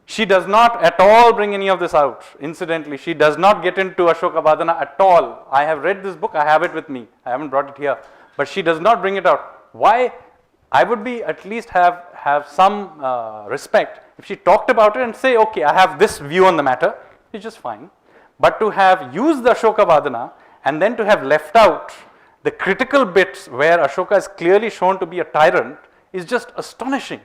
She does not at all bring any of this out. Incidentally, she does not get into Ashoka Vadana at all. I have read this book, I have it with me. I haven't brought it here. But she does not bring it out. Why? I would be at least have some respect if she talked about it and say, okay, I have this view on the matter, it's just fine. But to have used the Ashoka Vadana and then to have left out the critical bits where Ashoka is clearly shown to be a tyrant is just astonishing.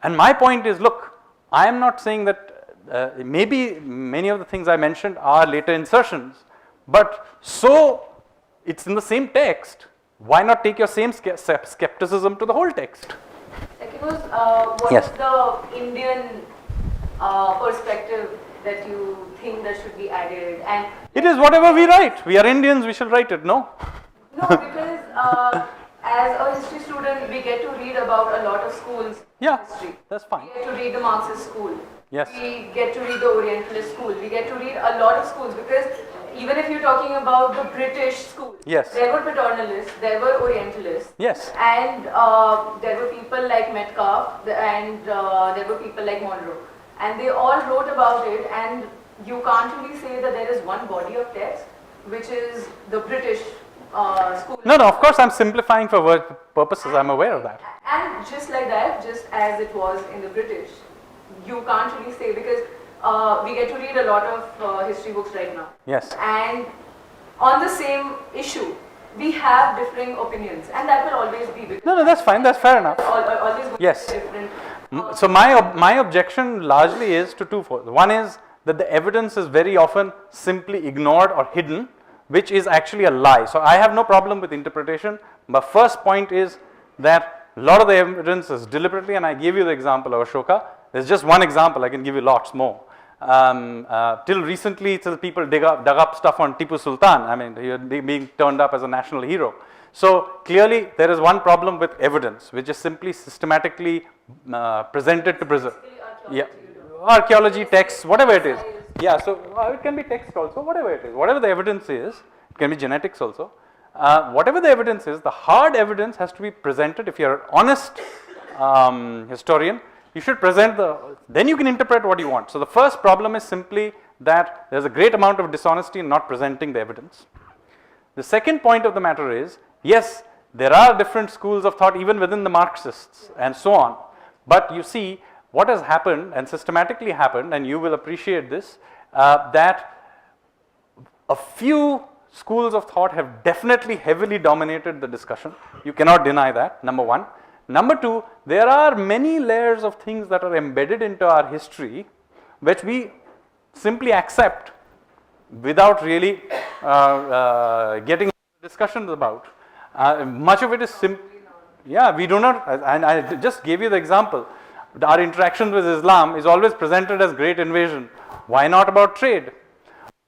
And my point is, look, I am not saying that maybe many of the things I mentioned are later insertions, but so it's in the same text. Why not take your same skepticism to the whole text? Second was, what Yes. is the Indian perspective that you think that should be added? And It is whatever we write. We are Indians, we should write it, no? no, because as a history student, we get to read about a lot of schools Yeah, in history. that's fine. We get to read the Marxist school. Yes. We get to read the Orientalist school. We get to read a lot of schools because even if you're talking about the British school, Yes. there were paternalists, there were Orientalists, Yes. and there were people like Metcalfe, and there were people like Monroe, and they all wrote about it. And you can't really say that there is one body of text which is the British school. No, of course I'm simplifying for work purposes, I'm aware of that. And just like that, just as it was in the British, you can't really say because we get to read a lot of history books right now. Yes. And on the same issue, we have differing opinions, and that will always be. Because No, that's fine, that's fair enough. always going Yes. to be different. So my objection largely is to twofold. One is that the evidence is very often simply ignored or hidden, which is actually a lie. So I have no problem with interpretation. But first point is that a lot of the evidence is deliberately, and I gave you the example of Ashoka. There's just one example, I can give you lots more. Till recently, till people dug up stuff on Tipu Sultan. I mean, he was being turned up as a national hero. So clearly, there is one problem with evidence, which is simply systematically presented to preserve. Yeah, archaeology, texts, whatever it is. Yeah, so it can be text also, whatever it is. Whatever the evidence is, it can be genetics also. Whatever the evidence is, the hard evidence has to be presented. If you're an honest historian, you should present then you can interpret what you want. So the first problem is simply that there's a great amount of dishonesty in not presenting the evidence. The second point of the matter is, yes, there are different schools of thought even within the Marxists and so on. But you see, what has happened and systematically happened, and you will appreciate this, that a few schools of thought have definitely heavily dominated the discussion. You cannot deny that, number one. Number two, there are many layers of things that are embedded into our history which we simply accept without really getting discussions about. Much of it is simple. Yeah, we do not, and I just gave you the example. Our interaction with Islam is always presented as great invasion. Why not about trade?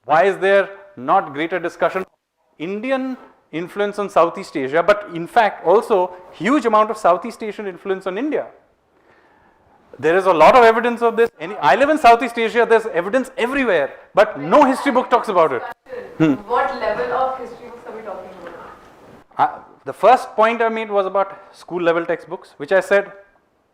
Why is there not greater discussion of Indian influence on Southeast Asia, but in fact also huge amount of Southeast Asian influence on India? There is a lot of evidence of this. I live in Southeast Asia, there's evidence everywhere, but no history book talks about it. What level of history books are we talking about? The first point I made was about school level textbooks, which I said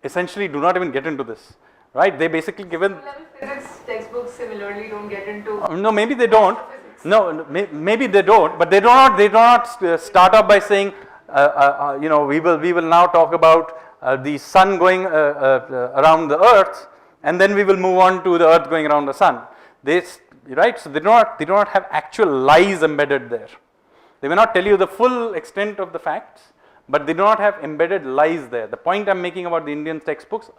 essentially do not even get into this, right? They basically given. School level physics textbooks similarly don't get into. No, maybe they don't. No, maybe they don't, but they do not start off by saying, we will now talk about the sun going around the earth, and then we will move on to the earth going around the sun. Right? So they do not have actual lies embedded there. They may not tell you the full extent of the facts, but they do not have embedded lies there. The point I'm making about the Indian textbooks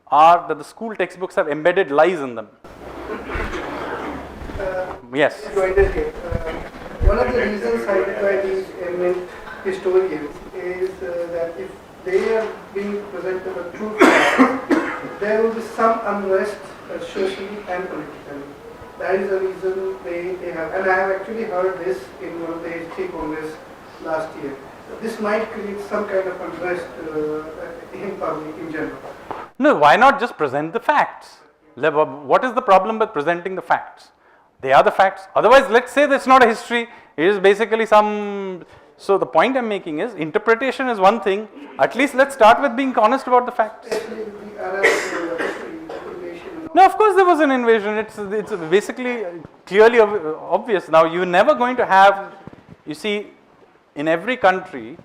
are that the school textbooks have embedded lies in them. Yes. One of the reasons cited by these eminent historians is that if they are being presented a truth, there will be some unrest socially and politically. That is the reason they have, and I have actually heard this in one of the history congress last year. This might create some kind of unrest in public in general. No, why not just present the facts? What is the problem with presenting the facts? They are the facts. Otherwise, let's say that's not a history. It is basically some. So the point I'm making is interpretation is one thing. At least let's start with being honest about the facts. Especially with the Arab invasion. No, of course there was an invasion. It's basically clearly obvious. Now you're never going to have. You see, in every country,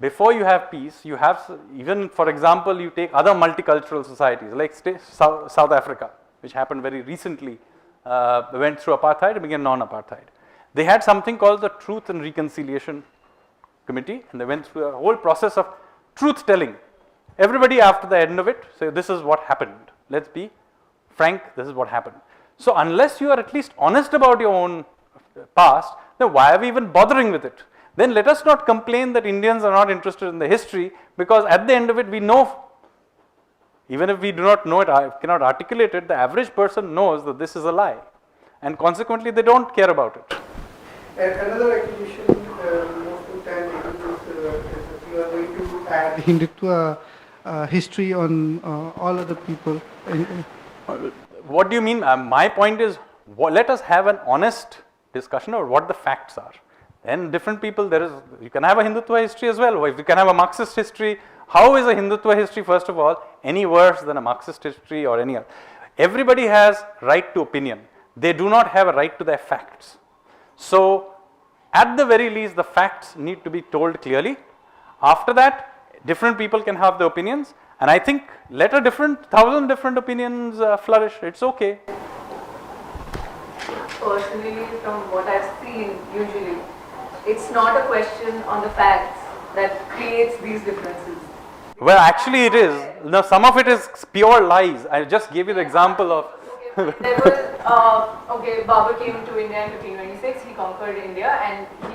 before you have peace, you have, even for example, you take other multicultural societies like South Africa, which happened very recently. Went through apartheid and became non-apartheid. They had something called the Truth and Reconciliation Committee, and they went through a whole process of truth telling. Everybody after the end of it say, this is what happened. Let's be frank, this is what happened. So unless you are at least honest about your own past, then why are we even bothering with it? Then let us not complain that Indians are not interested in the history, because at the end of it we know Even if we do not know it, I cannot articulate it, the average person knows that this is a lie. And consequently, they don't care about it. And another accusation most of the time is that you are going to add Hindutva history on all other people. What do you mean? My point is, let us have an honest discussion about what the facts are. Then different people, you can have a Hindutva history as well. If you can have a Marxist history, how is a Hindutva history, first of all, any worse than a Marxist history or any other? Everybody has right to opinion. They do not have a right to their facts. So, at the very least, the facts need to be told clearly. After that, different people can have their opinions, and I think let 1,000 different opinions flourish. It's okay. Personally, from what I've seen, usually, it's not a question on the facts that creates these differences. Well, actually it is. No, some of it is pure lies. I just gave you the example of. There was, Babur came to India in 1526, he conquered India and he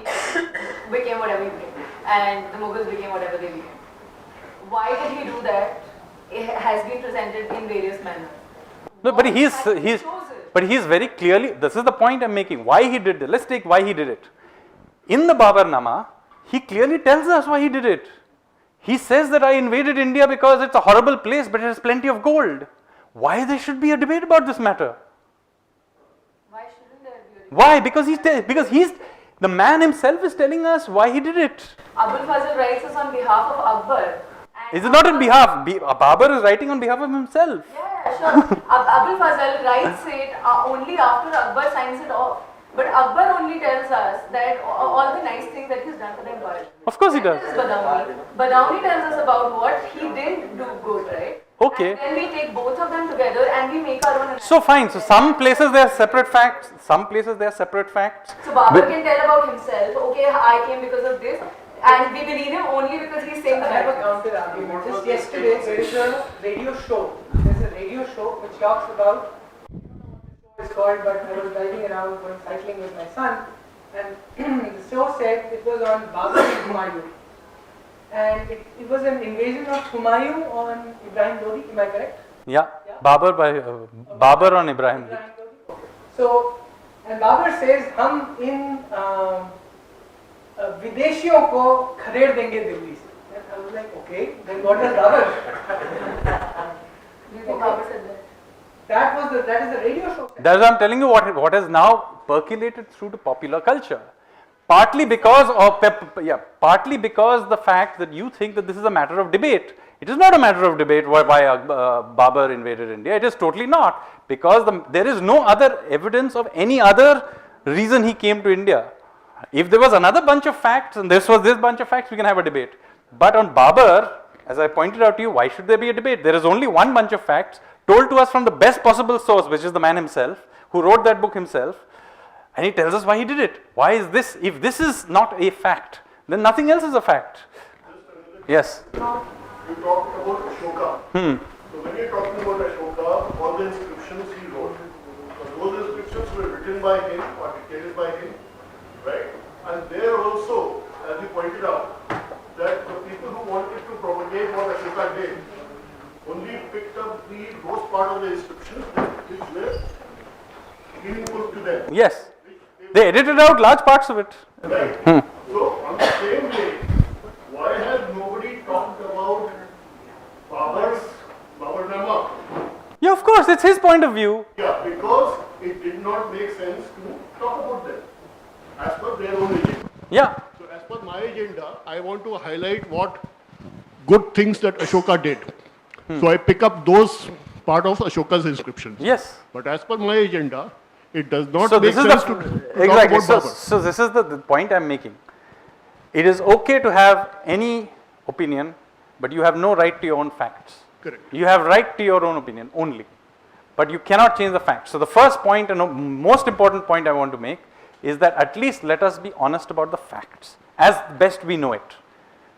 became whatever he became. And the Mughals became whatever they became. Why did he do that? It has been presented in various manners. No, but he's very clearly, this is the point I'm making, why he did it. Let's take why he did it. In the Babarnama, he clearly tells us why he did it. He says that I invaded India because it's a horrible place, but it has plenty of gold. Why there should be a debate about this matter? Why shouldn't there be a debate? Why? Because the man himself is telling us why he did it. Abul Fazl writes this on behalf of Akbar. Is it not on behalf? Babur is writing on behalf of himself. Yeah, sure. Abul Fazl writes it only after Akbar signs it off. But Akbar only tells us that all the nice things that he's done for the empire. Of course he does. This is Badauni. Badauni tells us about what he didn't do good, right? Okay. And then we take both of them together and we make our own analysis. So fine. So some places there are separate facts. Some places there are separate facts. So Babur can tell about himself. Okay, I came because of this, and we believe him only because he's saying the I have a right counter argument. Just yesterday, there is a radio show. There's a radio show which talks about. It's called, but I was driving around going cycling with my son, and the show said it was on Babur and Humayun, and it was an invasion of Humayun on Ibrahim Lodi. Am I correct? Yeah. Babur on Ibrahim. Ibrahim Lodi. Okay. So, and Babur says, "हम इन विदेशियों को खदेड़ देंगे दिल्ली से." And I was like, okay, then what does Babur? Do you think Babur said that? That is the radio show. That's why I'm telling you what has now percolated through to popular culture. Partly because the fact that you think that this is a matter of debate. It is not a matter of debate why Babur invaded India. It is totally not, because there is no other evidence of any other reason he came to India. If there was another bunch of facts and this was this bunch of facts, we can have a debate. But on Babur, as I pointed out to you, why should there be a debate? There is only one bunch of facts told to us from the best possible source, which is the man himself, who wrote that book himself, and he tells us why he did it. Why is this? If this is not a fact, then nothing else is a fact. Yes. You talked about Ashoka. So when you're talking about Ashoka, all the inscriptions he wrote, those inscriptions were written by him or dictated by him, right? And there also, as you pointed out, that the people who wanted to propagate what Ashoka did only picked up those part of the inscriptions which were meaningful to them. Yes. They edited out large parts of it. Right. So on the same day, why has nobody talked about Baburnama? Yeah, of course, it's his point of view. Yeah, because it did not make sense to talk about them as per their own agenda. Yeah. So as per my agenda, I want to highlight what good things that Ashoka did. So I pick up those part of Ashoka's inscriptions. Yes. But as per my agenda, it does not So make this is sense the to exactly. talk about So, Babur. so this is the point I'm making. It is okay to have any opinion, but you have no right to your own facts. Correct. You have right to your own opinion only, but you cannot change the facts. So the first point and most important point I want to make is that at least let us be honest about the facts as best we know it.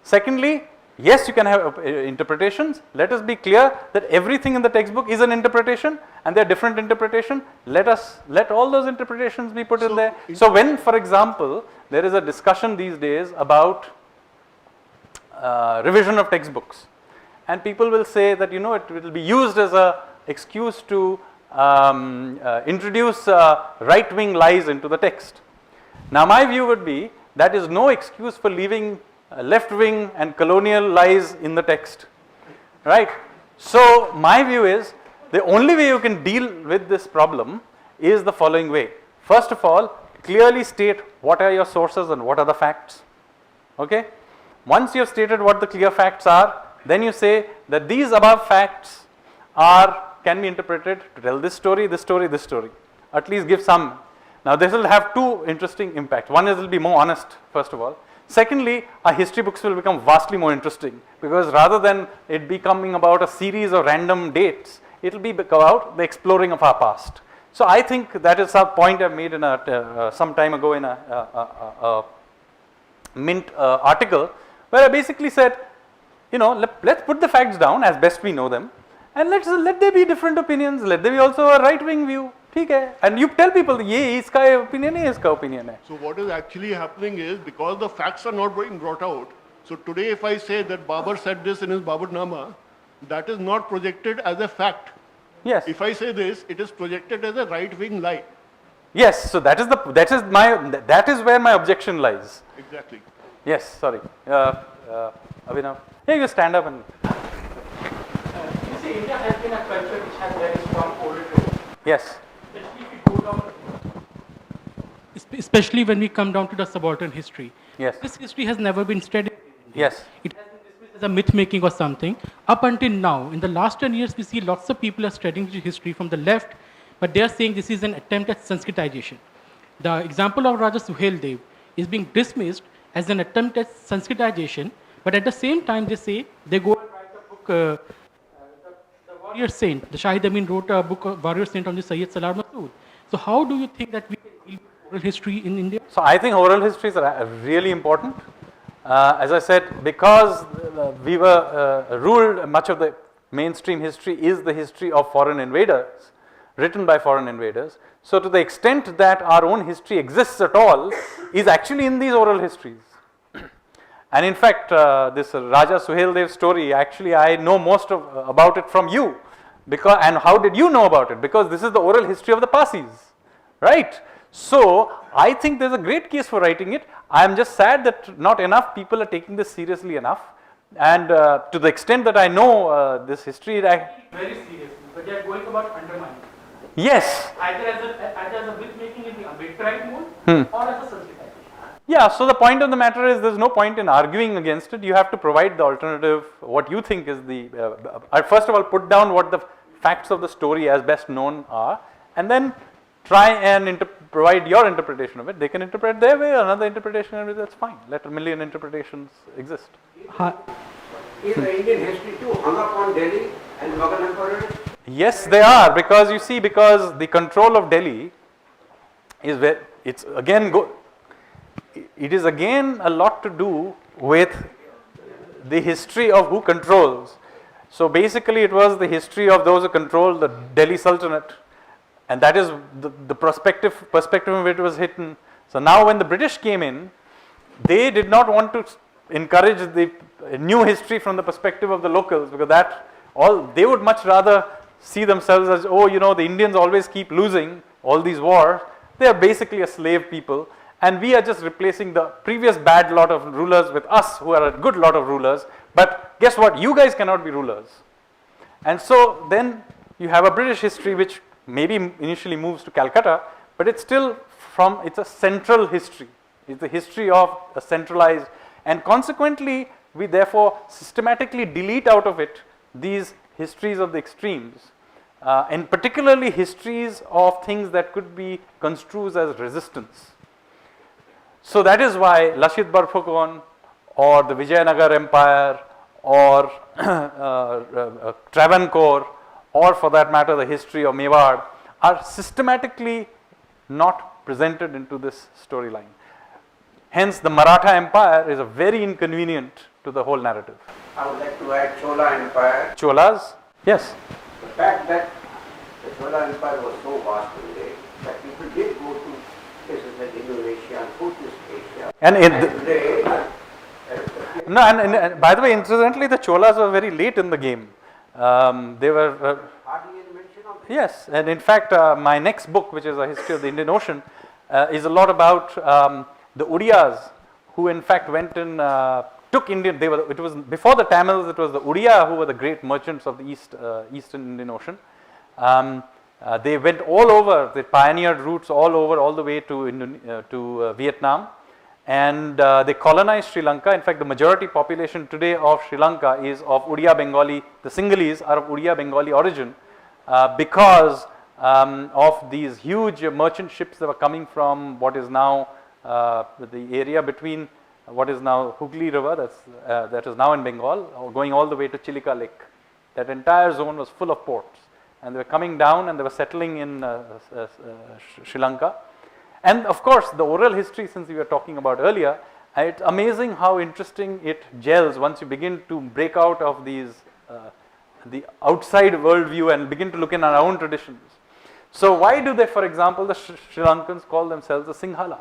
Secondly, yes, you can have interpretations. Let us be clear that everything in the textbook is an interpretation, and there are different interpretations. Let all those interpretations be put in there. So when, for example, there is a discussion these days about revision of textbooks, and people will say that, it will be used as a excuse to introduce right-wing lies into the text. Now my view would be that is no excuse for leaving left-wing and colonial lies in the text, right? So my view is the only way you can deal with this problem is the following way. First of all, clearly state what are your sources and what are the facts. Okay? Once you have stated what the clear facts are, then you say that these above facts can be interpreted to tell this story, this story, this story. At least give some. Now this will have two interesting impacts. One is it will be more honest, first of all. Secondly, our history books will become vastly more interesting, because rather than it becoming about a series of random dates, it will be about the exploring of our past. So I think that is a point I made in some time ago in a Mint article, where I basically said, let's put the facts down as best we know them, and let there be different opinions. Let there be also a right-wing view. ठीक है, and you tell people ये इसका opinion है, इसका opinion है. So what is actually happening is, because the facts are not being brought out, so today if I say that Babur said this in his Baburnama, that is not projected as a fact. Yes. If I say this, it is projected as a right-wing lie. Yes, so that is where my objection lies. Exactly. Yes, sorry. Abhinav, here you stand up and. You see, India has been a culture which has very strong oral tradition. Yes. Especially when we come down to the subaltern history. Yes. This history has never been studied. Yes. It has been dismissed as a myth making or something. Up until now, in the last 10 years, we see lots of people are studying history from the left, but they are saying this is an attempt at Sanskritization. The example of Raja Suheldev is being dismissed as an attempt at Sanskritization, but at the same time they say they go and write the book, the Warrior Saint. The Shahid Amin wrote a book of Warrior Saint on the Sayyid Salar Masood. So how do you think that we can deal with oral history in India? So I think oral histories are really important. As I said, because we were ruled, much of the mainstream history is the history of foreign invaders, written by foreign invaders. So to the extent that our own history exists at all is actually in these oral histories. And in fact, this Raja Suheldev story, actually I know most about it from you. And how did you know about it? Because this is the oral history of the Parsis, right? So I think there's a great case for writing it. I am just sad that not enough people are taking this seriously enough. And to the extent that I know this history, Very seriously, but they are going about undermining. Yes. Either as a myth making in the Ambedkarite mode or as a Sanskritization. Yeah, so the point of the matter is there's no point in arguing against it. You have to provide the alternative, what you think is the, first of all put down what the facts of the story as best known are, and then try and provide your interpretation of it. They can interpret their way, another interpretation of it, that's fine. Let a million interpretations exist. Is the Indian history too hung up on Delhi and Mughal emperors? Yes, they are, because you see, because the control of Delhi is where it's again it is again a lot to do with the history of who controls. So basically it was the history of those who controlled the Delhi Sultanate, and that is the perspective in which it was hidden. So now when the British came in, they did not want to encourage the new history from the perspective of the locals, because they would much rather see themselves as, the Indians always keep losing all these wars. They are basically a slave people, and we are just replacing the previous bad lot of rulers with us who are a good lot of rulers. But guess what? You guys cannot be rulers. And so then you have a British history which maybe initially moves to Calcutta, but it's still it's a central history. It's the history of a centralized, and consequently we therefore systematically delete out of it these histories of the extremes, and particularly histories of things that could be construed as resistance. So that is why Lashit Barphukon or the Vijayanagar Empire or Travancore, or for that matter the history of Mewar, are systematically not presented into this storyline. Hence the Maratha Empire is a very inconvenient to the whole narrative. I would like to add Chola Empire. Cholas? Yes. The fact that the Chola Empire was so vast in day that people did go to places like Indonesia and Southeast Asia. And No, and by the way, incidentally, the Cholas were very late in the game. They were. Hardly any mention of it. Yes, and in fact, my next book, which is a history of the Indian Ocean, is a lot about the Odiyas, who in fact went and took Indian. It was before the Tamils. It was the Odia who were the great merchants of the Eastern Indian Ocean. They went all over. They pioneered routes all over, all the way to Vietnam, and they colonized Sri Lanka. In fact, the majority population today of Sri Lanka is of Odia Bengali. The Sinhalese are of Odia Bengali origin. Because of these huge merchant ships that were coming from what is now the area between what is now Hooghly River, that is now in Bengal, going all the way to Chilika Lake. That entire zone was full of ports, and they were coming down and they were settling in Sri Lanka. And of course, the oral history, since we were talking about earlier, it's amazing how interesting it gels once you begin to break out of these the outside worldview and begin to look in our own traditions. So why do they, for example, the Sri Lankans call themselves the Sinhala,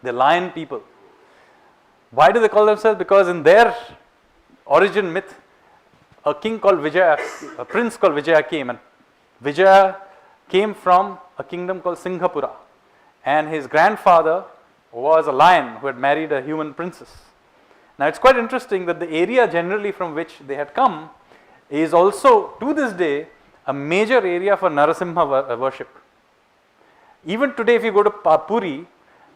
the lion people? Why do they call themselves? Because in their origin myth, a king called Vijaya, a prince called Vijaya came, and Vijaya came from a kingdom called Singhapura, and his grandfather was a lion who had married a human princess. Now it's quite interesting that the area generally from which they had come is also, to this day, a major area for Narasimha worship. Even today, if you go to Puri,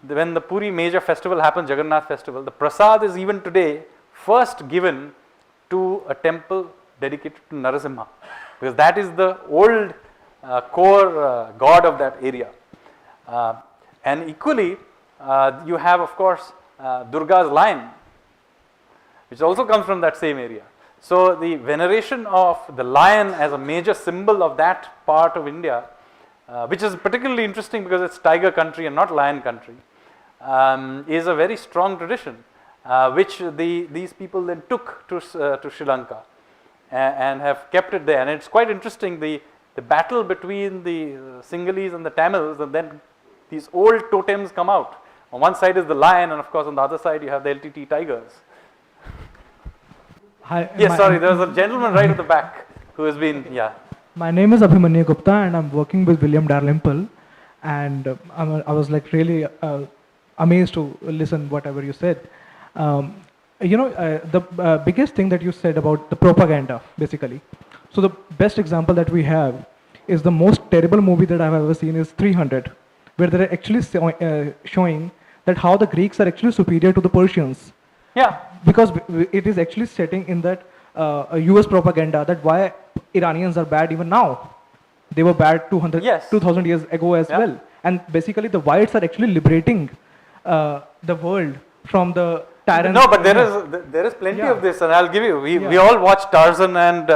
when the Puri major festival happens, Jagannath festival, the prasad is even today first given to a temple dedicated to Narasimha, because that is the old core god of that area. And equally, you have, of course, Durga's lion, which also comes from that same area. So the veneration of the lion as a major symbol of that part of India, which is particularly interesting because it's tiger country and not lion country, is a very strong tradition, which these people then took to Sri Lanka and have kept it there. And it's quite interesting, the battle between the Sinhalese and the Tamils, and then these old totems come out. On one side is the lion, and of course on the other side you have the LTT tigers. Hi, Yes, sorry, there was a gentleman right at the back who has been, yeah. My name is Abhimanyu Gupta, and I'm working with William Dalrymple, and I was like really amazed to listen whatever you said. The biggest thing that you said about the propaganda, basically. So the best example that we have is the most terrible movie that I've ever seen is 300, where they're actually showing that how the Greeks are actually superior to the Persians. Yeah. Because it is actually setting in that US propaganda that why Iranians are bad even now. They were bad 2000 years ago as well. And basically the whites are actually liberating the world from the tyrants. No, but there is plenty of this, and I'll give you, we all watch Tarzan and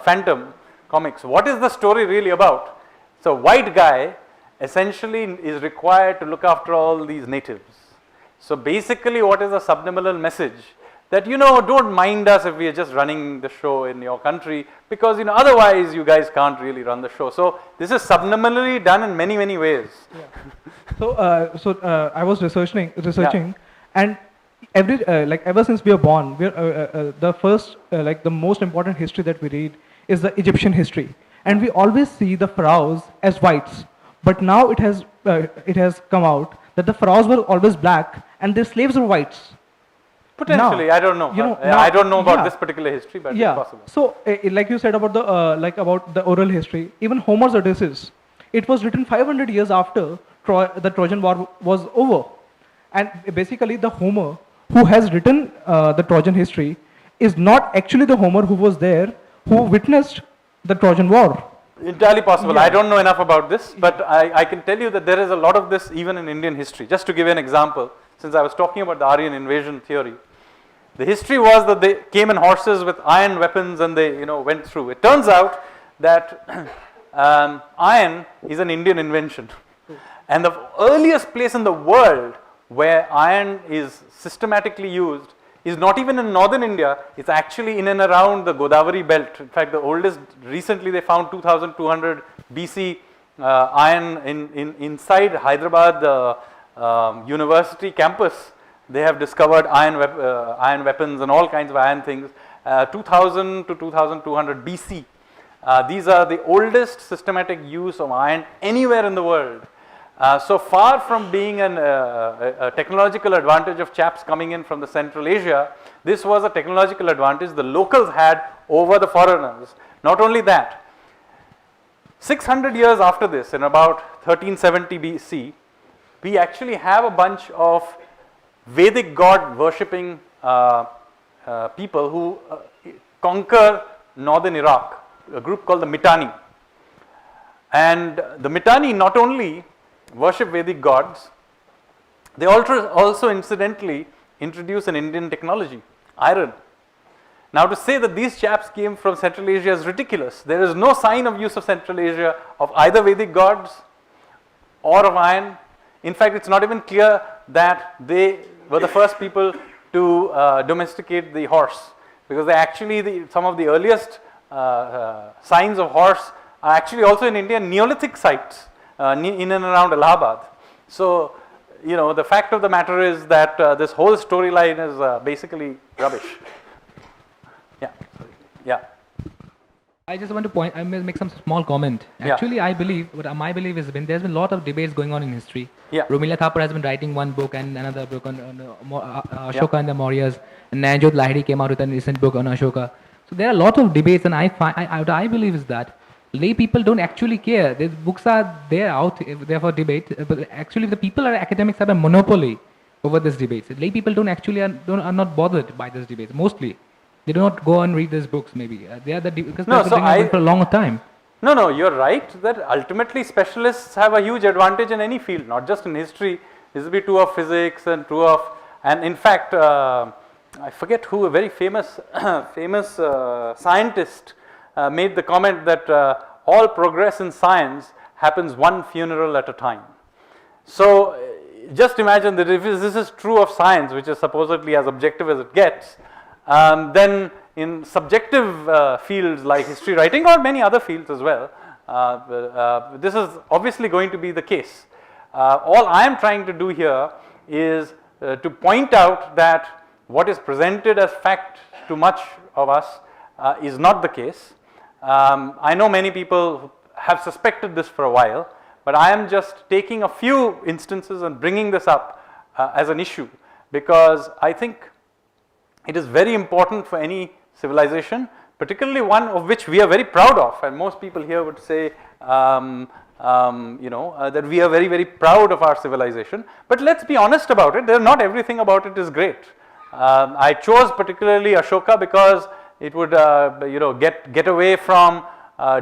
Phantom comics. What is the story really about? So white guy essentially is required to look after all these natives. So basically what is the subliminal message? That, don't mind us if we are just running the show in your country, because, otherwise you guys can't really run the show. So this is subliminally done in many, many ways. Yeah. So I was researching, and ever since we are born, the first, the most important history that we read is the Egyptian history, and we always see the pharaohs as whites. But now it has come out that the pharaohs were always black and their slaves were whites. Potentially, now, I don't know. I don't know about this particular history, but it's possible. So, like you said about the oral history, even Homer's Odysseus, it was written 500 years after the Trojan War was over, and basically the Homer who has written the Trojan history is not actually the Homer who was there, who witnessed the Trojan War. Entirely possible. I don't know enough about this, but I can tell you that there is a lot of this even in Indian history. Just to give you an example, since I was talking about the Aryan invasion theory, the history was that they came in horses with iron weapons and they went through. It turns out that iron is an Indian invention, and the earliest place in the world where iron is systematically used is not even in northern India, it's actually in and around the Godavari belt. In fact, the oldest, recently they found 2200 BC iron inside Hyderabad University campus, They have discovered iron weapons and all kinds of iron things. 2000 to 2200 BC. These are the oldest systematic use of iron anywhere in the world. So far from being a technological advantage of chaps coming in from the Central Asia, this was a technological advantage the locals had over the foreigners. Not only that, 600 years after this, in about 1370 BC, we actually have a bunch of Vedic god worshipping people who conquer northern Iraq, a group called the Mitanni. And the Mitanni not only worship Vedic gods, they also incidentally introduce an Indian technology, iron. Now to say that these chaps came from Central Asia is ridiculous. There is no sign of use of Central Asia of either Vedic gods or of iron. In fact, it's not even clear that they were the first people to domesticate the horse, because they actually, some of the earliest signs of horse are actually also in India, Neolithic sites in and around Allahabad. So, you know, the fact of the matter is that this whole storyline is basically rubbish. Yeah, yeah. I just want to make some small comment. Actually, I believe, what my belief has been, there's been a lot of debates going on in history. Yeah. Rumila Thapar has been writing one book and another book on Ashoka and the Mauryas. And Nanjot Lahiri came out with a recent book on Ashoka. So there are a lot of debates, and what I believe is that lay people don't actually care. These books are there out there for debate, but actually the people are academics have a monopoly over these debates. Lay people don't actually are not bothered by these debates mostly. They do not go and read these books maybe. They are because they've been going for a long time. No, you're right that ultimately specialists have a huge advantage in any field, not just in history. This will be true of physics and true of, and in fact, I forget who, a very famous scientist made the comment that all progress in science happens one funeral at a time. So just imagine that if this is true of science, which is supposedly as objective as it gets, then in subjective fields like history writing or many other fields as well, this is obviously going to be the case. All I am trying to do here is to point out that what is presented as fact to much of us is not the case. I know many people have suspected this for a while, but I am just taking a few instances and bringing this up as an issue, because I think it is very important for any civilization, particularly one of which we are very proud of, and most people here would say that we are very, very proud of our civilization. But let's be honest about it, not everything about it is great. I chose particularly Ashoka because it would get away from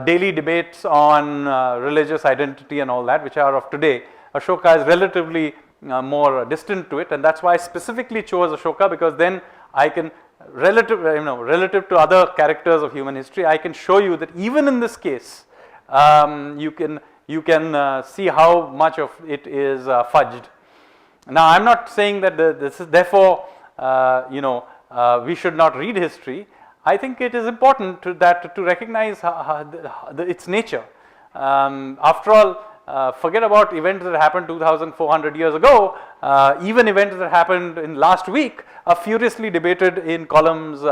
daily debates on religious identity and all that, which are of today. Ashoka is relatively more distant to it, and that's why I specifically chose Ashoka, because then I can, relative to other characters of human history, I can show you that even in this case, you can see how much of it is fudged. Now, I'm not saying that this is therefore, we should not read history. I think it is important to recognize its nature. After all, forget about events that happened 2,400 years ago. Even events that happened in last week are furiously debated in columns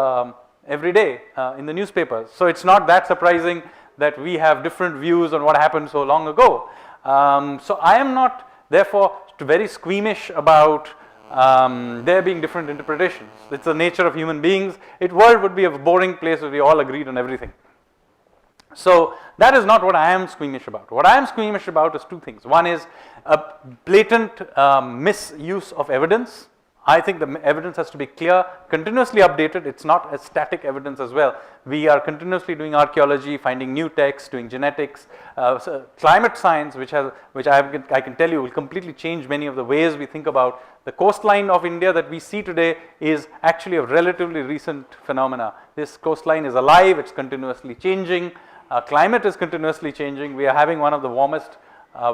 every day in the newspapers. So it's not that surprising that we have different views on what happened so long ago. So I am not therefore very squeamish about there being different interpretations. It's the nature of human beings. World would be a boring place if we all agreed on everything. So that is not what I am squeamish about. What I am squeamish about is two things. One is a blatant misuse of evidence. I think the evidence has to be clear, continuously updated. It's not a static evidence as well. We are continuously doing archaeology, finding new texts, doing genetics, so climate science, which I can tell you will completely change many of the ways we think about the coastline of India that we see today is actually a relatively recent phenomena. This coastline is alive, it's continuously changing. Climate is continuously changing. We are having one of the warmest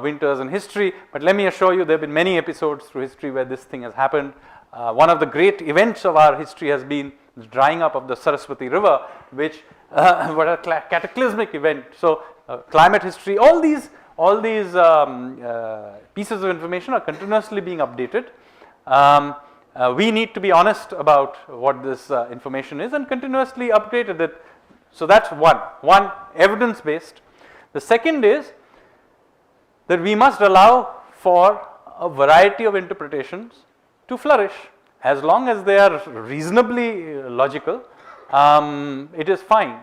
winters in history, but let me assure you there have been many episodes through history where this thing has happened. One of the great events of our history has been the drying up of the Saraswati River, which was a cataclysmic event. So climate history, all these pieces of information are continuously being updated. we need to be honest about what this information is and continuously upgrade it. So that's one evidence based. The second is that we must allow for a variety of interpretations to flourish as long as they are reasonably logical. It is fine.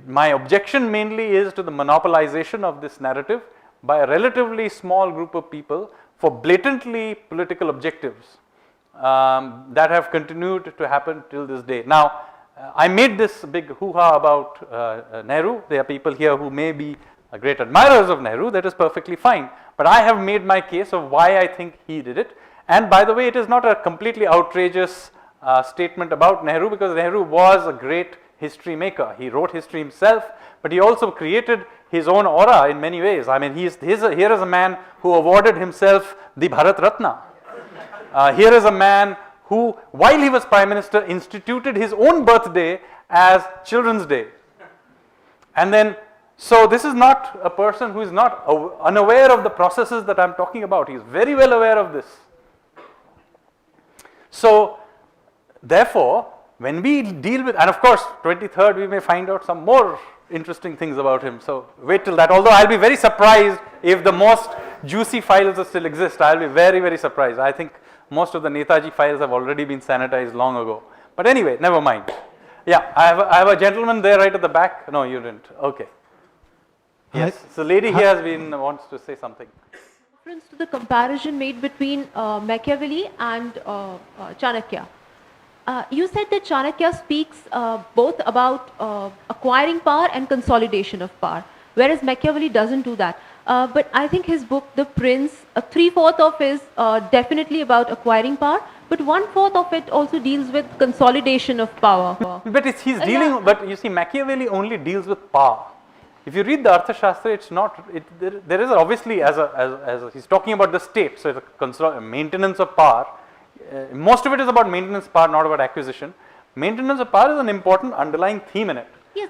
My objection mainly is to the monopolization of this narrative by a relatively small group of people for blatantly political objectives that have continued to happen till this day. Now, I made this big hoo-ha about Nehru. There are people here who may be great admirers of Nehru. That is perfectly fine. But I have made my case of why I think he did it. And by the way, it is not a completely outrageous statement about Nehru, because Nehru was a great history maker. He wrote history himself, but he also created his own aura in many ways. I mean, here is a man who awarded himself the Bharat Ratna. Here is a man who, while he was Prime Minister, instituted his own birthday as Children's Day. And then, so this is not a person who is not unaware of the processes that I am talking about. He is very well aware of this. So, therefore, when we deal with, and of course, 23rd, we may find out some more interesting things about him. So, wait till that. Although I'll be very surprised if the most juicy files still exist. I'll be very, very surprised. I think most of the Netaji files have already been sanitized long ago. But anyway, never mind. Yeah, I have a gentleman there right at the back. No, you didn't. Okay. Yes. So, lady here wants to say something. Reference to the comparison made between Machiavelli and Chanakya. You said that Chanakya speaks both about acquiring power and consolidation of power, whereas Machiavelli doesn't do that. But I think his book, The Prince, 3/4 of is definitely about acquiring power, but 1/4 of it also deals with consolidation of power. But he's dealing, but you see, Machiavelli only deals with power. If you read the Arthashastra, it's not, there is obviously, he's talking about the state, so it's a maintenance of power. Most of it is about maintenance of power, not about acquisition. Maintenance of power is an important underlying theme in it. Yes,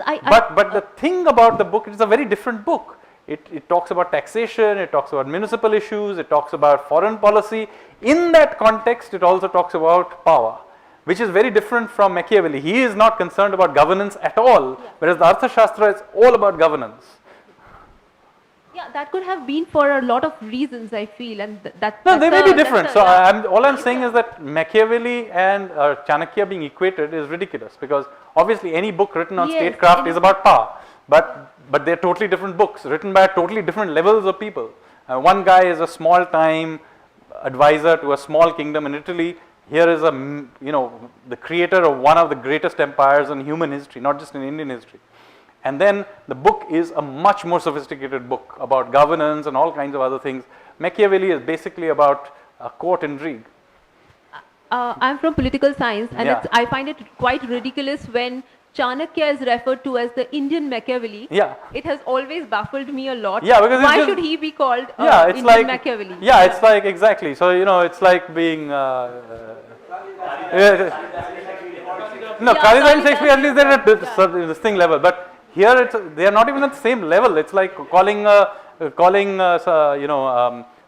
but the thing about the book, it is a very different book. It talks about taxation, it talks about municipal issues, it talks about foreign policy. In that context, it also talks about power, which is very different from Machiavelli. He is not concerned about governance at all, whereas the Arthashastra is all about governance. Yeah, that could have been for a lot of reasons, I feel, and No, they may be different. So all I'm saying is that Machiavelli and Chanakya being equated is ridiculous, because obviously any book written on statecraft is about power, but they're totally different books written by totally different levels of people. One guy is a small-time advisor to a small kingdom in Italy. Here is the creator of one of the greatest empires in human history, not just in Indian history. And then the book is a much more sophisticated book about governance and all kinds of other things. Machiavelli is basically about court intrigue. I'm from political science, and I find it quite ridiculous when Chanakya is referred to as the Indian Machiavelli. Yeah. It has always baffled me a lot. Yeah, because why should he be called it's Indian like, Machiavelli? Yeah, it's like, exactly. So, it's like being... Khalid and Shakespeare, at least they're at this thing level. But here, they are not even at the same level. It's like calling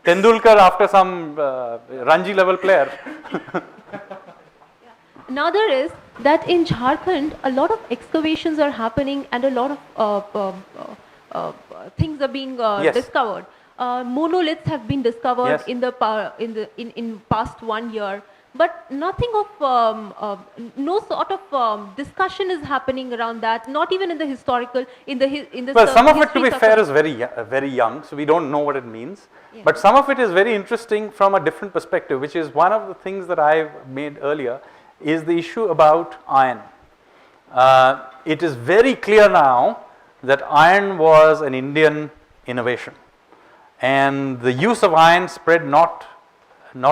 Tendulkar after some Ranji level player. Another is that in Jharkhand, a lot of excavations are happening and a lot of things are being discovered. Monoliths have been discovered in the past 1 year, but nothing of no sort of discussion is happening around that. Not even in the historical Well, some of it, to be fair, is very young, so we don't know what it means. Yeah. But some of it is very interesting from a different perspective, which is one of the things that I made earlier. Is the issue about iron. It is very clear now that iron was an Indian innovation, and the use of iron spread not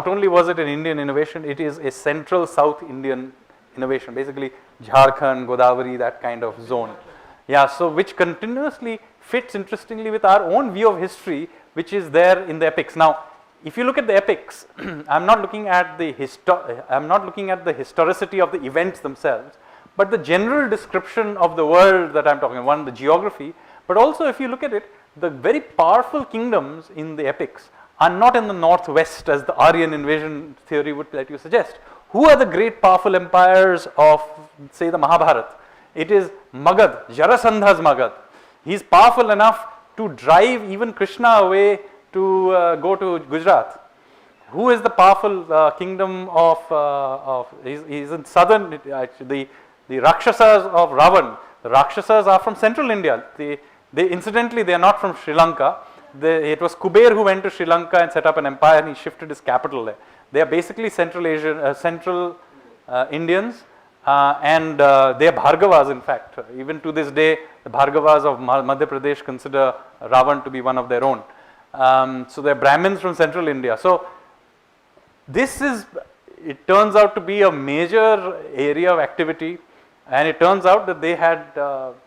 only was it an Indian innovation, it is a central South Indian innovation, basically Jharkhand, Godavari, that kind of zone. Yeah, so which continuously fits interestingly with our own view of history, which is there in the epics. Now, if you look at the epics, I'm not looking at the historicity of the events themselves, but the general description of the world that I'm talking about, one, the geography, but also if you look at it, the very powerful kingdoms in the epics are not in the northwest as the Aryan invasion theory would let you suggest. Who are the great powerful empires of, say, the Mahabharata? It is Magad, Jarasandha's Magad. He is powerful enough to drive even Krishna away to go to Gujarat. Who is the powerful kingdom of he's in southern, actually, the Rakshasas of Ravan. The Rakshasas are from central India. They incidentally, they are not from Sri Lanka. It was Kuber who went to Sri Lanka and set up an empire, and he shifted his capital there. They are basically Central Asian, Central Indians, and they are Bhargavas, in fact. Even to this day, the Bhargavas of Madhya Pradesh consider Ravan to be one of their own. So they are Brahmins from Central India. So this is, it turns out to be a major area of activity, and it turns out that they had,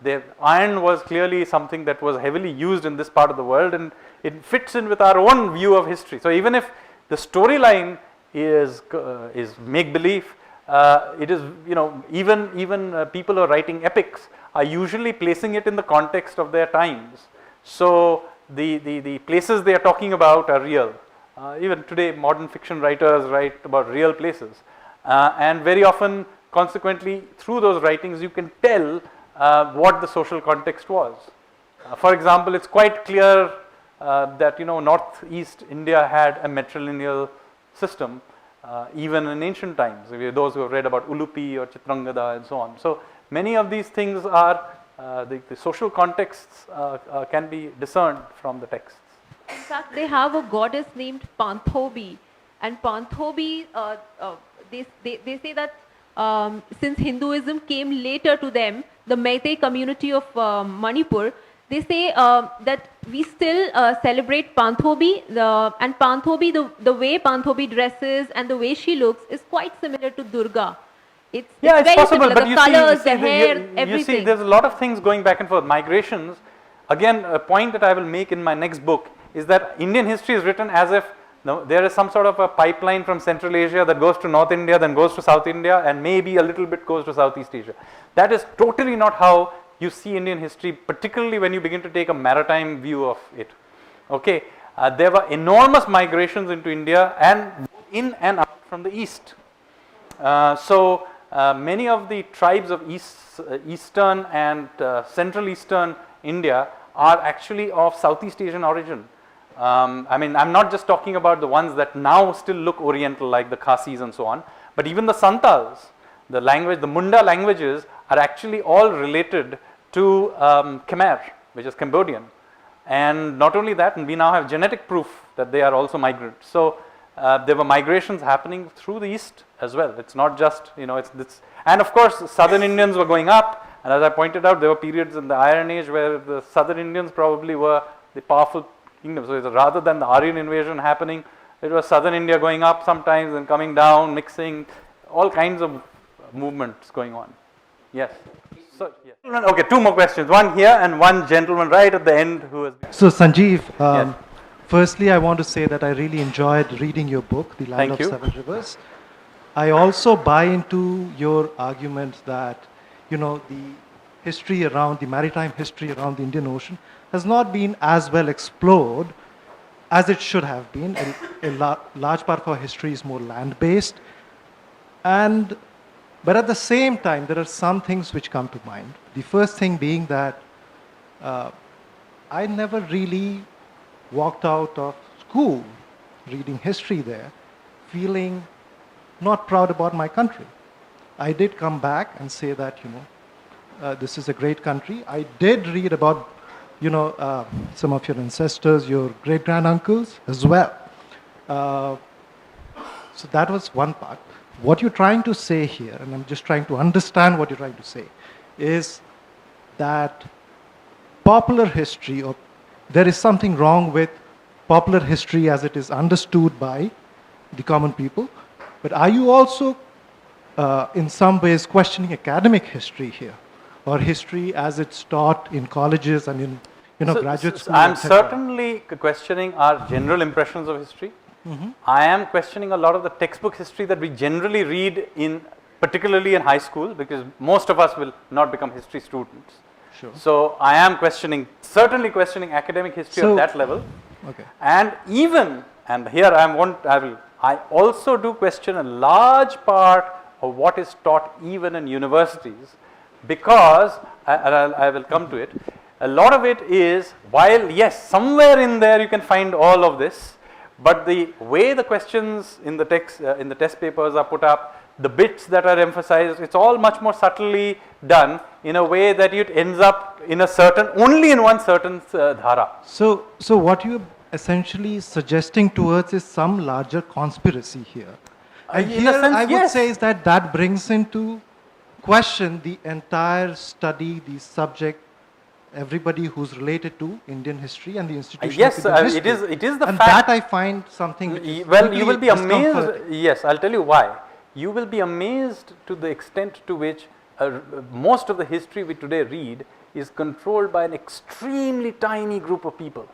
their iron was clearly something that was heavily used in this part of the world, and it fits in with our own view of history. So even if the storyline is make-believe, it is, you know, even people who are writing epics are usually placing it in the context of their times. So the places they are talking about are real. Even today, modern fiction writers write about real places, and very often, consequently, through those writings, you can tell what the social context was. For example, it's quite clear that, you know, northeast India had a matrilineal system, even in ancient times. Those who have read about Ulupi or Chitrangada and so on. So many of these things are the social contexts can be discerned from the texts. In fact, they have a goddess named Panthobi, and Panthobi, they say that since Hinduism came later to them, the Meitei community of Manipur, they say that we still celebrate Panthobi, and Panthobi, the way Panthobi dresses and the way she looks is quite similar to Durga. It's very possible, similar. but The you colors, see, the hair, everything. You see, there's a lot of things going back and forth. Migrations, again, a point that I will make in my next book is that Indian history is written as if there is some sort of a pipeline from Central Asia that goes to North India, then goes to South India, and maybe a little bit goes to Southeast Asia. That is totally not how you see Indian history, particularly when you begin to take a maritime view of it. Okay, there were enormous migrations into India and in and out from the east. So many of the tribes of eastern and central eastern India are actually of Southeast Asian origin. I mean, I'm not just talking about the ones that now still look Oriental, like the Khasis and so on, but even the Santals, the language, the Munda languages are actually all related to Khmer, which is Cambodian. And not only that, we now have genetic proof that they are also migrants. So there were migrations happening through the east as well. It's not just, you know, it's and of course, southern Indians were going up. And as I pointed out, there were periods in the Iron Age where the southern Indians probably were the powerful kingdom. So rather than the Aryan invasion happening, it was southern India going up sometimes and coming down, mixing, all kinds of movements going on. Yes. So, yes. Okay, two more questions. One here and one gentleman right at the end who has. So Sanjeev, Yes. firstly I want to say that I really enjoyed reading your book, The Land of Seven Rivers. I also buy into your argument that, you know, the history around, the maritime history around the Indian Ocean has not been as well explored as it should have been. A large part of our history is more land-based. But at the same time, there are some things which come to mind. The first thing being that I never really walked out of school reading history there, feeling not proud about my country. I did come back and say that, you know, this is a great country. I did read about, you know, some of your ancestors, your great-granduncles as well. So that was one part. What you're trying to say here, and I'm just trying to understand what you're trying to say, is that popular history, or there is something wrong with popular history as it is understood by the common people. But are you also, in some ways, questioning academic history here, or history as it's taught in colleges and in, you know, graduate schools? I'm certainly questioning our general impressions of history. Mm-hmm. I am questioning a lot of the textbook history that we generally read in, particularly in high school, because most of us will not become history students. Sure. So I am questioning, certainly questioning academic history at that level. Okay. And even and here I also do question a large part of what is taught even in universities, because, I will come to it, a lot of it is, while yes, somewhere in there you can find all of this, but the way the questions in the text, in the test papers are put up, the bits that are emphasized, it's all much more subtly done in a way that it ends up in a certain, only in one certain dhara. So what you're essentially suggesting towards is some larger conspiracy here. And In here a sense, I would yes. say is that brings into question the entire study, the subject, everybody who's related to Indian history and the institution Yes, of Indian history. it is the and fact. that I find something which is Well, you deeply will be amazed. discomforting. Yes, I'll tell you why. You will be amazed to the extent to which most of the history we today read is controlled by an extremely tiny group of people.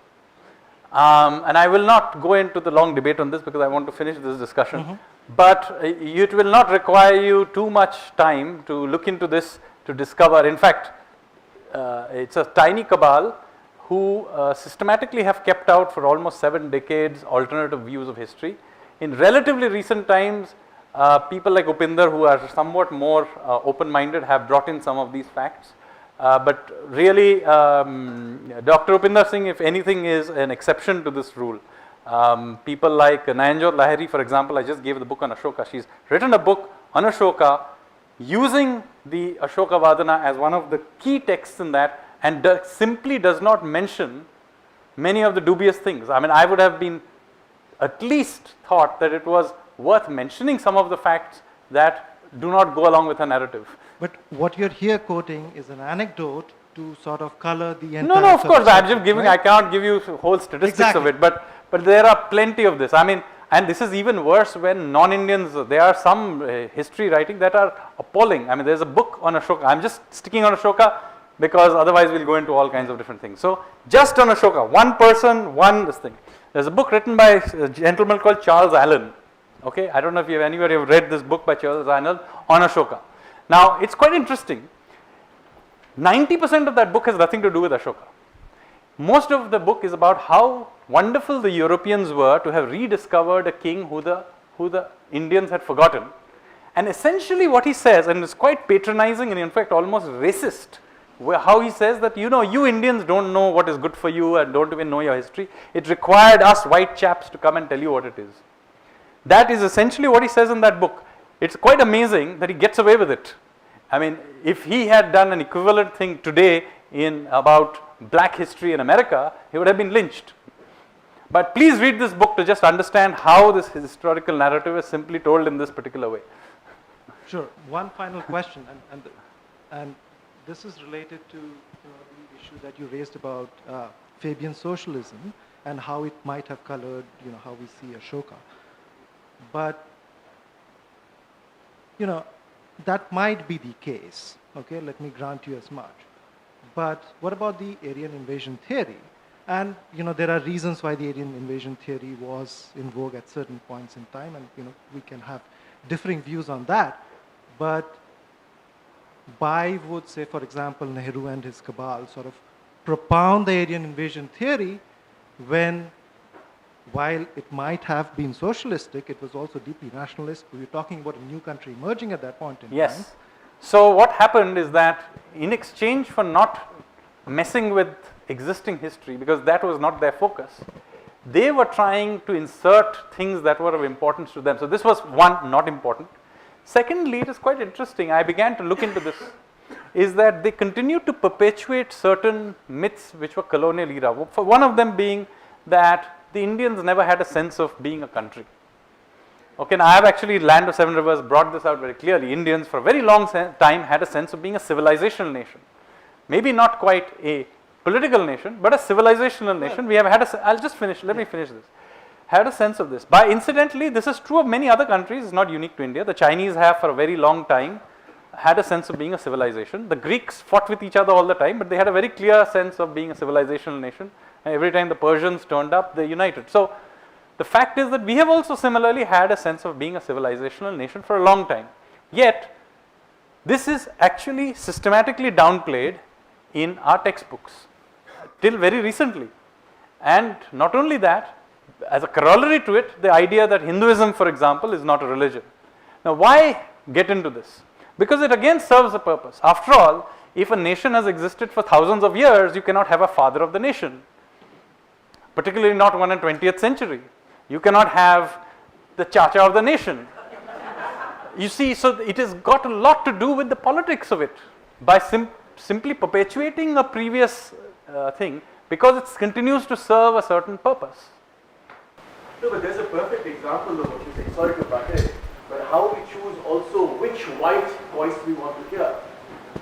And I will not go into the long debate on this because I want to finish this discussion. But it will not require you too much time to look into this to discover. In fact, it's a tiny cabal who systematically have kept out for almost 7 decades alternative views of history. In relatively recent times, people like Upinder, who are somewhat more open-minded, have brought in some of these facts. But really, Dr. Upinder Singh, if anything, is an exception to this rule. People like Nayanjot Lahiri, for example, I just gave the book on Ashoka. She's written a book on Ashoka using the Ashoka Vadana as one of the key texts in that, and simply does not mention many of the dubious things. I mean, I would have been at least thought that it was worth mentioning some of the facts that do not go along with a narrative. But what you're here quoting is an anecdote to sort of color the entire. No, of course, I'm just giving, right? I cannot give you whole statistics of Exactly. it, but there are plenty of this. I mean, and this is even worse when non-Indians, there are some history writing that are appalling. I mean, there's a book on Ashoka. I'm just sticking on Ashoka because otherwise we'll go into all kinds of different things. So just on Ashoka, one person, this thing. There's a book written by a gentleman called Charles Allen. Okay, I don't know if you have anybody have read this book by Charles Allen on Ashoka. Now, it's quite interesting. 90% of that book has nothing to do with Ashoka. Most of the book is about how wonderful the Europeans were to have rediscovered a king who the Indians had forgotten. And essentially what he says, and it's quite patronizing and in fact almost racist, how he says that, you Indians don't know what is good for you and don't even know your history. It required us white chaps to come and tell you what it is. That is essentially what he says in that book. It's quite amazing that he gets away with it. I mean, if he had done an equivalent thing today in about black history in America, he would have been lynched. But please read this book to just understand how this historical narrative is simply told in this particular way. Sure. One final question, and this is related to the issue that you raised about Fabian socialism and how it might have colored how we see Ashoka. But that might be the case. Okay, let me grant you as much. But what about the Aryan invasion theory? And there are reasons why the Aryan invasion theory was in vogue at certain points in time, and we can have differing views on that. But I would say, for example, Nehru and his cabal sort of propound the Aryan invasion theory when, while it might have been socialistic, it was also deeply nationalist. We were talking about a new country emerging at that point in time. Yes. So what happened is that in exchange for not messing with existing history, because that was not their focus, they were trying to insert things that were of importance to them. So this was one, not important. Secondly, it is quite interesting, I began to look into this, is that they continued to perpetuate certain myths which were colonial era. For one of them being that the Indians never had a sense of being a country. Okay, now I have actually, Land of Seven Rivers brought this out very clearly. Indians for a very long time had a sense of being a civilizational nation. Maybe not quite a political nation, but a civilizational nation. We have had I'll just finish, let me finish this. Had a sense of this. Incidentally, this is true of many other countries, it's not unique to India. The Chinese have for a very long time had a sense of being a civilization. The Greeks fought with each other all the time, but they had a very clear sense of being a civilizational nation. And every time the Persians turned up, they united. So the fact is that we have also similarly had a sense of being a civilizational nation for a long time. Yet, this is actually systematically downplayed in our textbooks till very recently. And not only that, as a corollary to it, the idea that Hinduism, for example, is not a religion. Now, why get into this? Because it again serves a purpose. After all, if a nation has existed for thousands of years, you cannot have a father of the nation, particularly not one in 20th century. You cannot have the Chacha of the nation. You see, so it has got a lot to do with the politics of it by simply perpetuating a previous thing, because it continues to serve a certain purpose. No, but there's a perfect example of what you say. Sorry to butt in, but how we choose also which white voice we want to hear.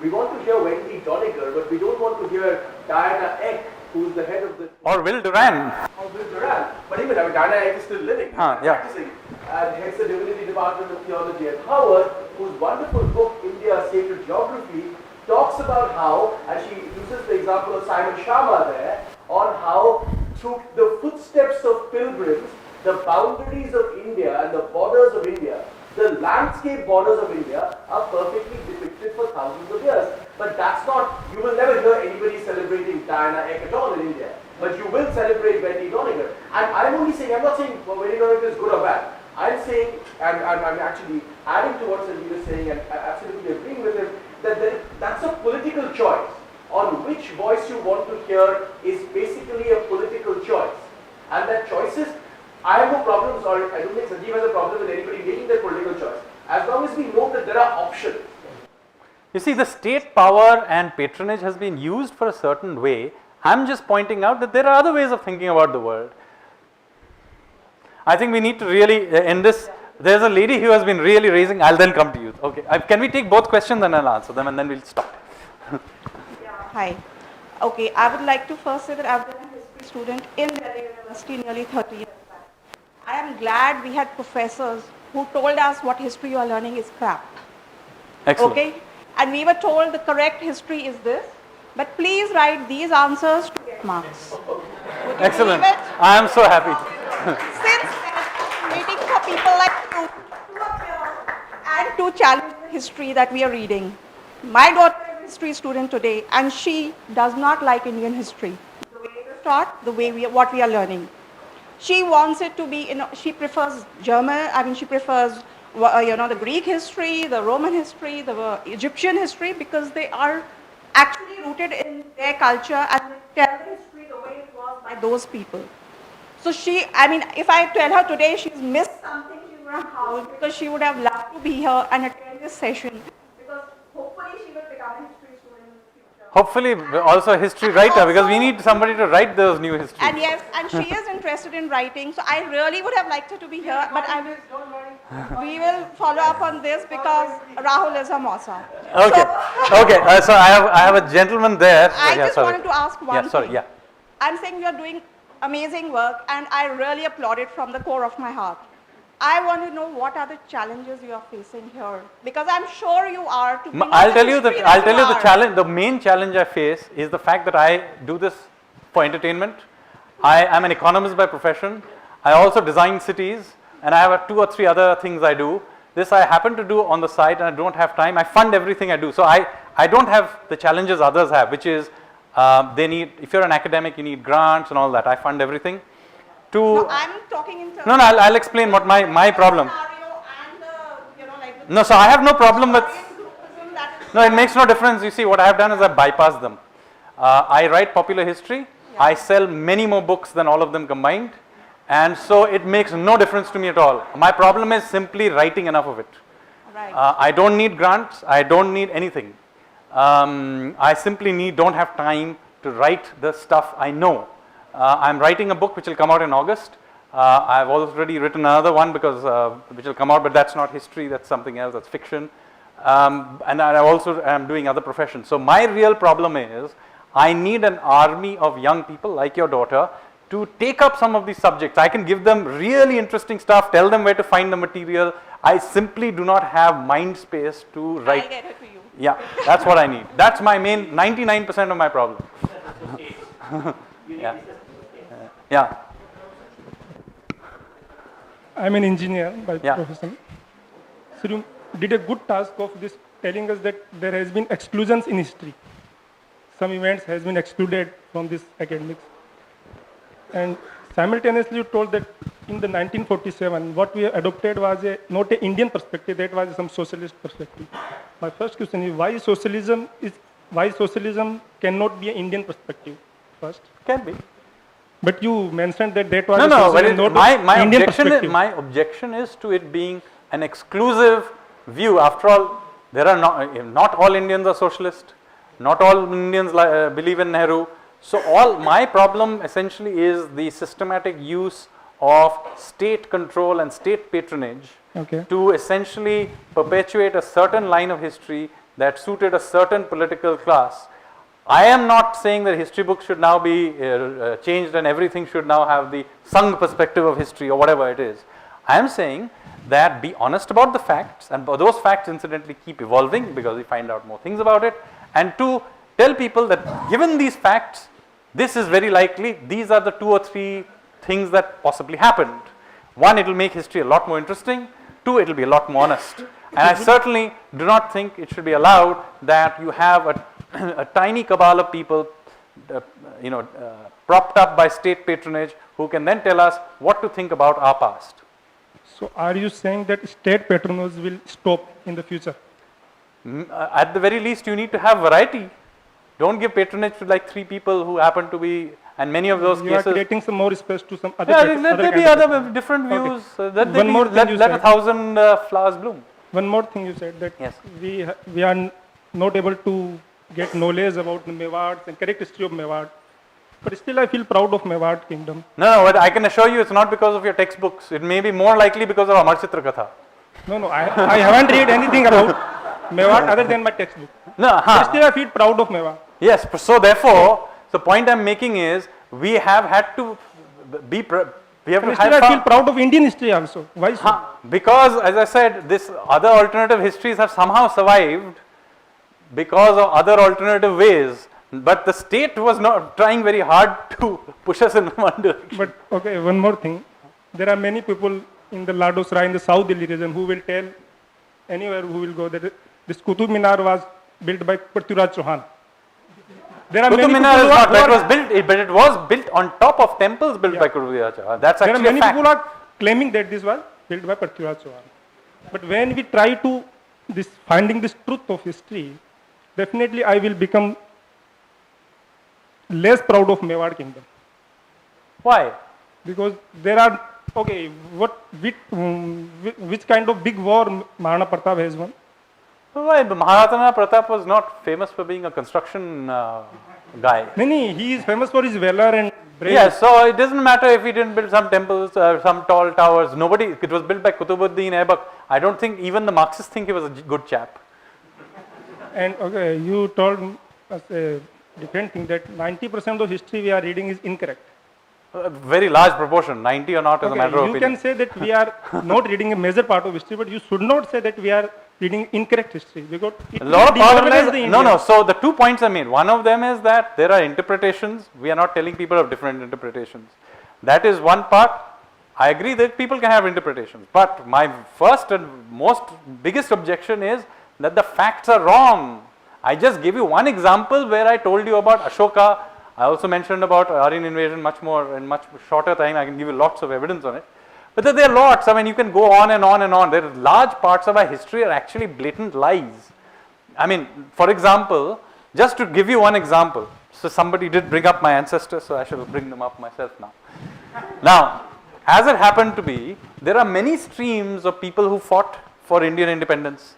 We want to hear Wendy Doniger, but we don't want to hear Diana Eck, who's the head of the... Or Will Duran. Or Will Duran. But even, I mean, Diana Eck is still living, practicing, and heads the Divinity Department of Theology at Howard, whose wonderful book, India, Sacred Geography, talks about how, and she uses the example of Simon Sharma there, on how through the footsteps of pilgrims, the boundaries of India and the borders of India, the landscape borders of India are perfectly depicted for thousands of years. But that's not, you will never hear anybody celebrating Diana Eck at all in India. But you will celebrate Wendy Doniger. And I'm only saying, I'm not saying Wendy Doniger is good or bad. I'm saying, and I'm actually adding to what Sanjeev is saying and absolutely agreeing with him, that that's a political choice. On which voice you want to hear is basically a political choice. And that choices, I have no problems, or I don't think Sanjeev has a problem with anybody making their political choice, as long as we know that there are options. You see, the state power and patronage has been used for a certain way. I'm just pointing out that there are other ways of thinking about the world. I think we need to really, in this, there's a lady who has been really raising, I'll then come to you. Okay, can we take both questions and I'll answer them and then we'll stop. Hi. Okay, I would like to first say that I've been a history student in Delhi University nearly 30 years back. I am glad we had professors who told us what history you are learning is crap. Excellent. Okay? And we were told the correct history is this, but please write these answers to get marks. Excellent. I am so happy. Since then, waiting for people like you to appear and to challenge the history that we are reading. My daughter is a history student today, and she does not like Indian history. The way it is taught, the way what we are learning. She wants it to be, she prefers German, she prefers, the Greek history, the Roman history, the Egyptian history, because they are actually rooted in their culture and they tell the history the way it was by those people. So if I tell her today she's missed something, she's going to howl because she would have loved to be here and attend this session, because hopefully she will become a history student in the future. Hopefully also a history writer, because we need somebody to write those new histories. And yes, and she is interested in writing, so I really would have liked her to be here, but we will follow up on this because Rahul is a Mossa. Okay, so I have a gentleman there. I just wanted to ask one thing. Yeah. I'm saying you are doing amazing work and I really applaud it from the core of my heart. I want to know what are the challenges you are facing here, because I'm sure you are. I'll tell you the challenge. The main challenge I face is the fact that I do this for entertainment. I am an economist by profession. I also design cities, and I have 2 or 3 other things I do. This I happen to do on the side, and I don't have time. I fund everything I do, so I don't have the challenges others have, which is if you're an academic, you need grants and all that. I fund everything. No, I'm talking in terms No, I'll explain what my problem. No, so I have no problem with. No, it makes no difference. You see, what I have done is I bypassed them. I write popular history. Yeah. I sell many more books than all of them combined, and so it makes no difference to me at all. My problem is simply writing enough of it. Right. I don't need grants. I don't need anything. I simply don't have time to write the stuff I know. I'm writing a book which will come out in August. I've already written another one which will come out, but that's not history, that's something else, that's fiction. And I also am doing other professions. So my real problem is I need an army of young people like your daughter to take up some of these subjects. I can give them really interesting stuff, tell them where to find the material. I simply do not have mind space to write. I'll get it to you. Yeah, that's what I need. That's my main 99% of my problem. Yeah. I'm an engineer by profession. So you did a good task of this, telling us that there has been exclusions in history. Some events has been excluded from this academics. And simultaneously you told that in the 1947, what we adopted was not an Indian perspective, that was some socialist perspective. My first question is why socialism cannot be an Indian perspective first? Can be. But you mentioned that was no, but my Indian objection my objection is to it being an exclusive view. After all, there are not all Indians are socialist, not all Indians believe in Nehru. So my problem essentially is the systematic use of state control and state patronage to essentially perpetuate a certain line of history that suited a certain political class. I am not saying that history books should now be changed and everything should now have the Sangh perspective of history or whatever it is. I am saying that be honest about the facts, and those facts incidentally keep evolving because we find out more things about it, and to tell people that given these facts, this is very likely, these are the 2 or 3 things that possibly happened. 1, it will make history a lot more interesting. 2, it will be a lot more honest. And I certainly do not think it should be allowed that you have a tiny cabal of people, propped up by state patronage, who can then tell us what to think about our past. So are you saying that state patronage will stop in the future? At the very least, you need to have variety. Don't give patronage to like 3 people who happen to be, and many of those cases. You are creating some more space to some other. Let there be other different views. Let 1,000 flowers bloom. One more thing you said that we are not able to get knowledge about the Mewads and correct history of Mewad. But still I feel proud of Mewad kingdom. No, but I can assure you it's not because of your textbooks. It may be more likely because of Amar Chitra Katha. No, I haven't read anything about Mewad other than my textbook. But still I feel proud of Mewad. Yes, so therefore, the point I'm making is we have had to be, we have to have I feel proud of Indian history also. Why so? Because as I said, this other alternative histories have somehow survived because of other alternative ways. But the state was not trying very hard to push us in one direction. But okay, one more thing. There are many people in the Ladosra, in the South Delhi region, who will tell anywhere who will go that this Qutub Minar was built by Prithviraj Chauhan. There are Qutub many Minar people is not, that was built, but it was built on top of temples built by Prithviraj Chauhan. That's actually there are many a fact. people are claiming that this was built by Prithviraj Chauhan. But when we try to finding this truth of history, definitely I will become less proud of Mewad kingdom. Why? Because there are, which kind of big war Maharana Pratap has won? Why? Maharana Pratap was not famous for being a construction guy. No, he is famous for his valor and bravery. Yes, so it doesn't matter if he didn't build some temples, some tall towers. It was built by Qutubuddin Aibak. I don't think even the Marxists think he was a good chap. And you told us a different thing that 90% of history we are reading is incorrect. A very large proportion, 90 or not is a matter of opinion. You can say that we are not reading a major part of history, but you should not say that we are reading incorrect history because it a lot of part of it is, no. So the 2 points I made. One of them is that there are interpretations. We are not telling people of different interpretations. That is one part. I agree that people can have interpretations, but my first and biggest objection is that the facts are wrong. I just gave you one example where I told you about Ashoka. I also mentioned about Aryan invasion much shorter time. I can give you lots of evidence on it. But there are lots. I mean, you can go on and on and on. There are large parts of our history are actually blatant lies. I mean, for example, just to give you one example. So somebody did bring up my ancestors, so I shall bring them up myself now. Now, as it happened to be, there are many streams of people who fought for Indian independence.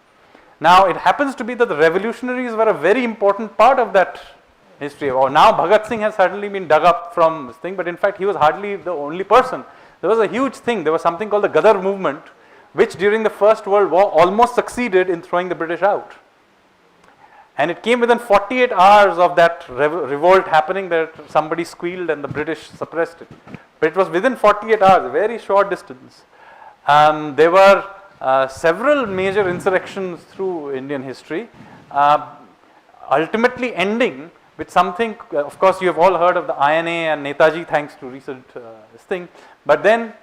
Now, it happens to be that the revolutionaries were a very important part of that history. Now, Bhagat Singh has suddenly been dug up from this thing, but in fact, he was hardly the only person. There was a huge thing. There was something called the Gadar movement, which during the First World War almost succeeded in throwing the British out. And it came within 48 hours of that revolt happening that somebody squealed and the British suppressed it. But it was within 48 hours, a very short distance. There were several major insurrections through Indian history, ultimately ending with something, of course you have all heard of the INA and Netaji thanks to recent this thing, but then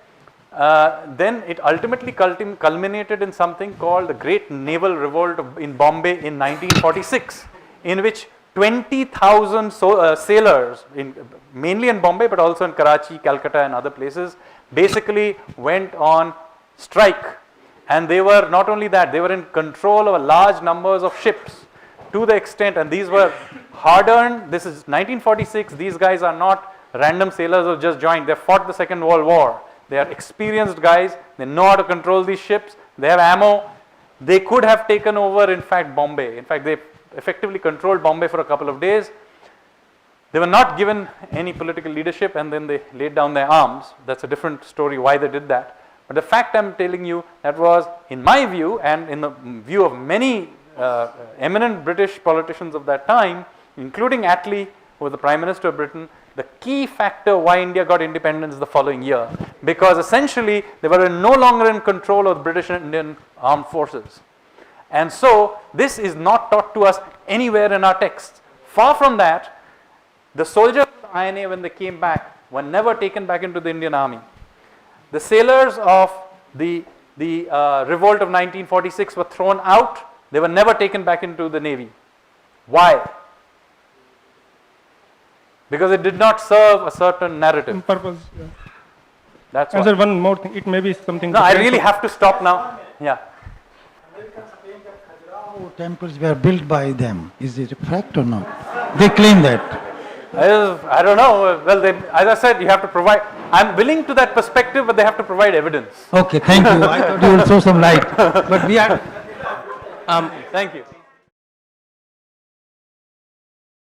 it ultimately culminated in something called the Great Naval Revolt in Bombay in 1946, in which 20,000 sailors, mainly in Bombay, but also in Karachi, Calcutta, and other places, basically went on strike. And they were not only that, they were in control of a large numbers of ships to the extent, and these were hard-earned. This is 1946. These guys are not random sailors who just joined. They fought the Second World War. They are experienced guys. They know how to control these ships. They have ammo. They could have taken over, in fact, Bombay. In fact, they effectively controlled Bombay for a couple of days. They were not given any political leadership, and then they laid down their arms. That's a different story why they did that. But the fact I'm telling you, that was, in my view, and in the view of many eminent British politicians of that time, including Attlee, who was the Prime Minister of Britain, the key factor why India got independence the following year. Because essentially, they were no longer in control of the British and Indian armed forces. And so, this is not taught to us anywhere in our texts. Far from that, the soldiers of the INA, when they came back, were never taken back into the Indian army. The sailors of the revolt of 1946 were thrown out. They were never taken back into the navy. Why? Because it did not serve a certain narrative. Purpose. Yeah. That's and why. sir, one more thing. It may be something. No, I really have to stop now. Yeah. Temples were built by them. Is it a fact or not? They claim that. I don't know. Well, as I said, you have to provide. I'm willing to that perspective, but they have to provide evidence. Okay, thank you. I thought you will throw some light. But we are. Thank you.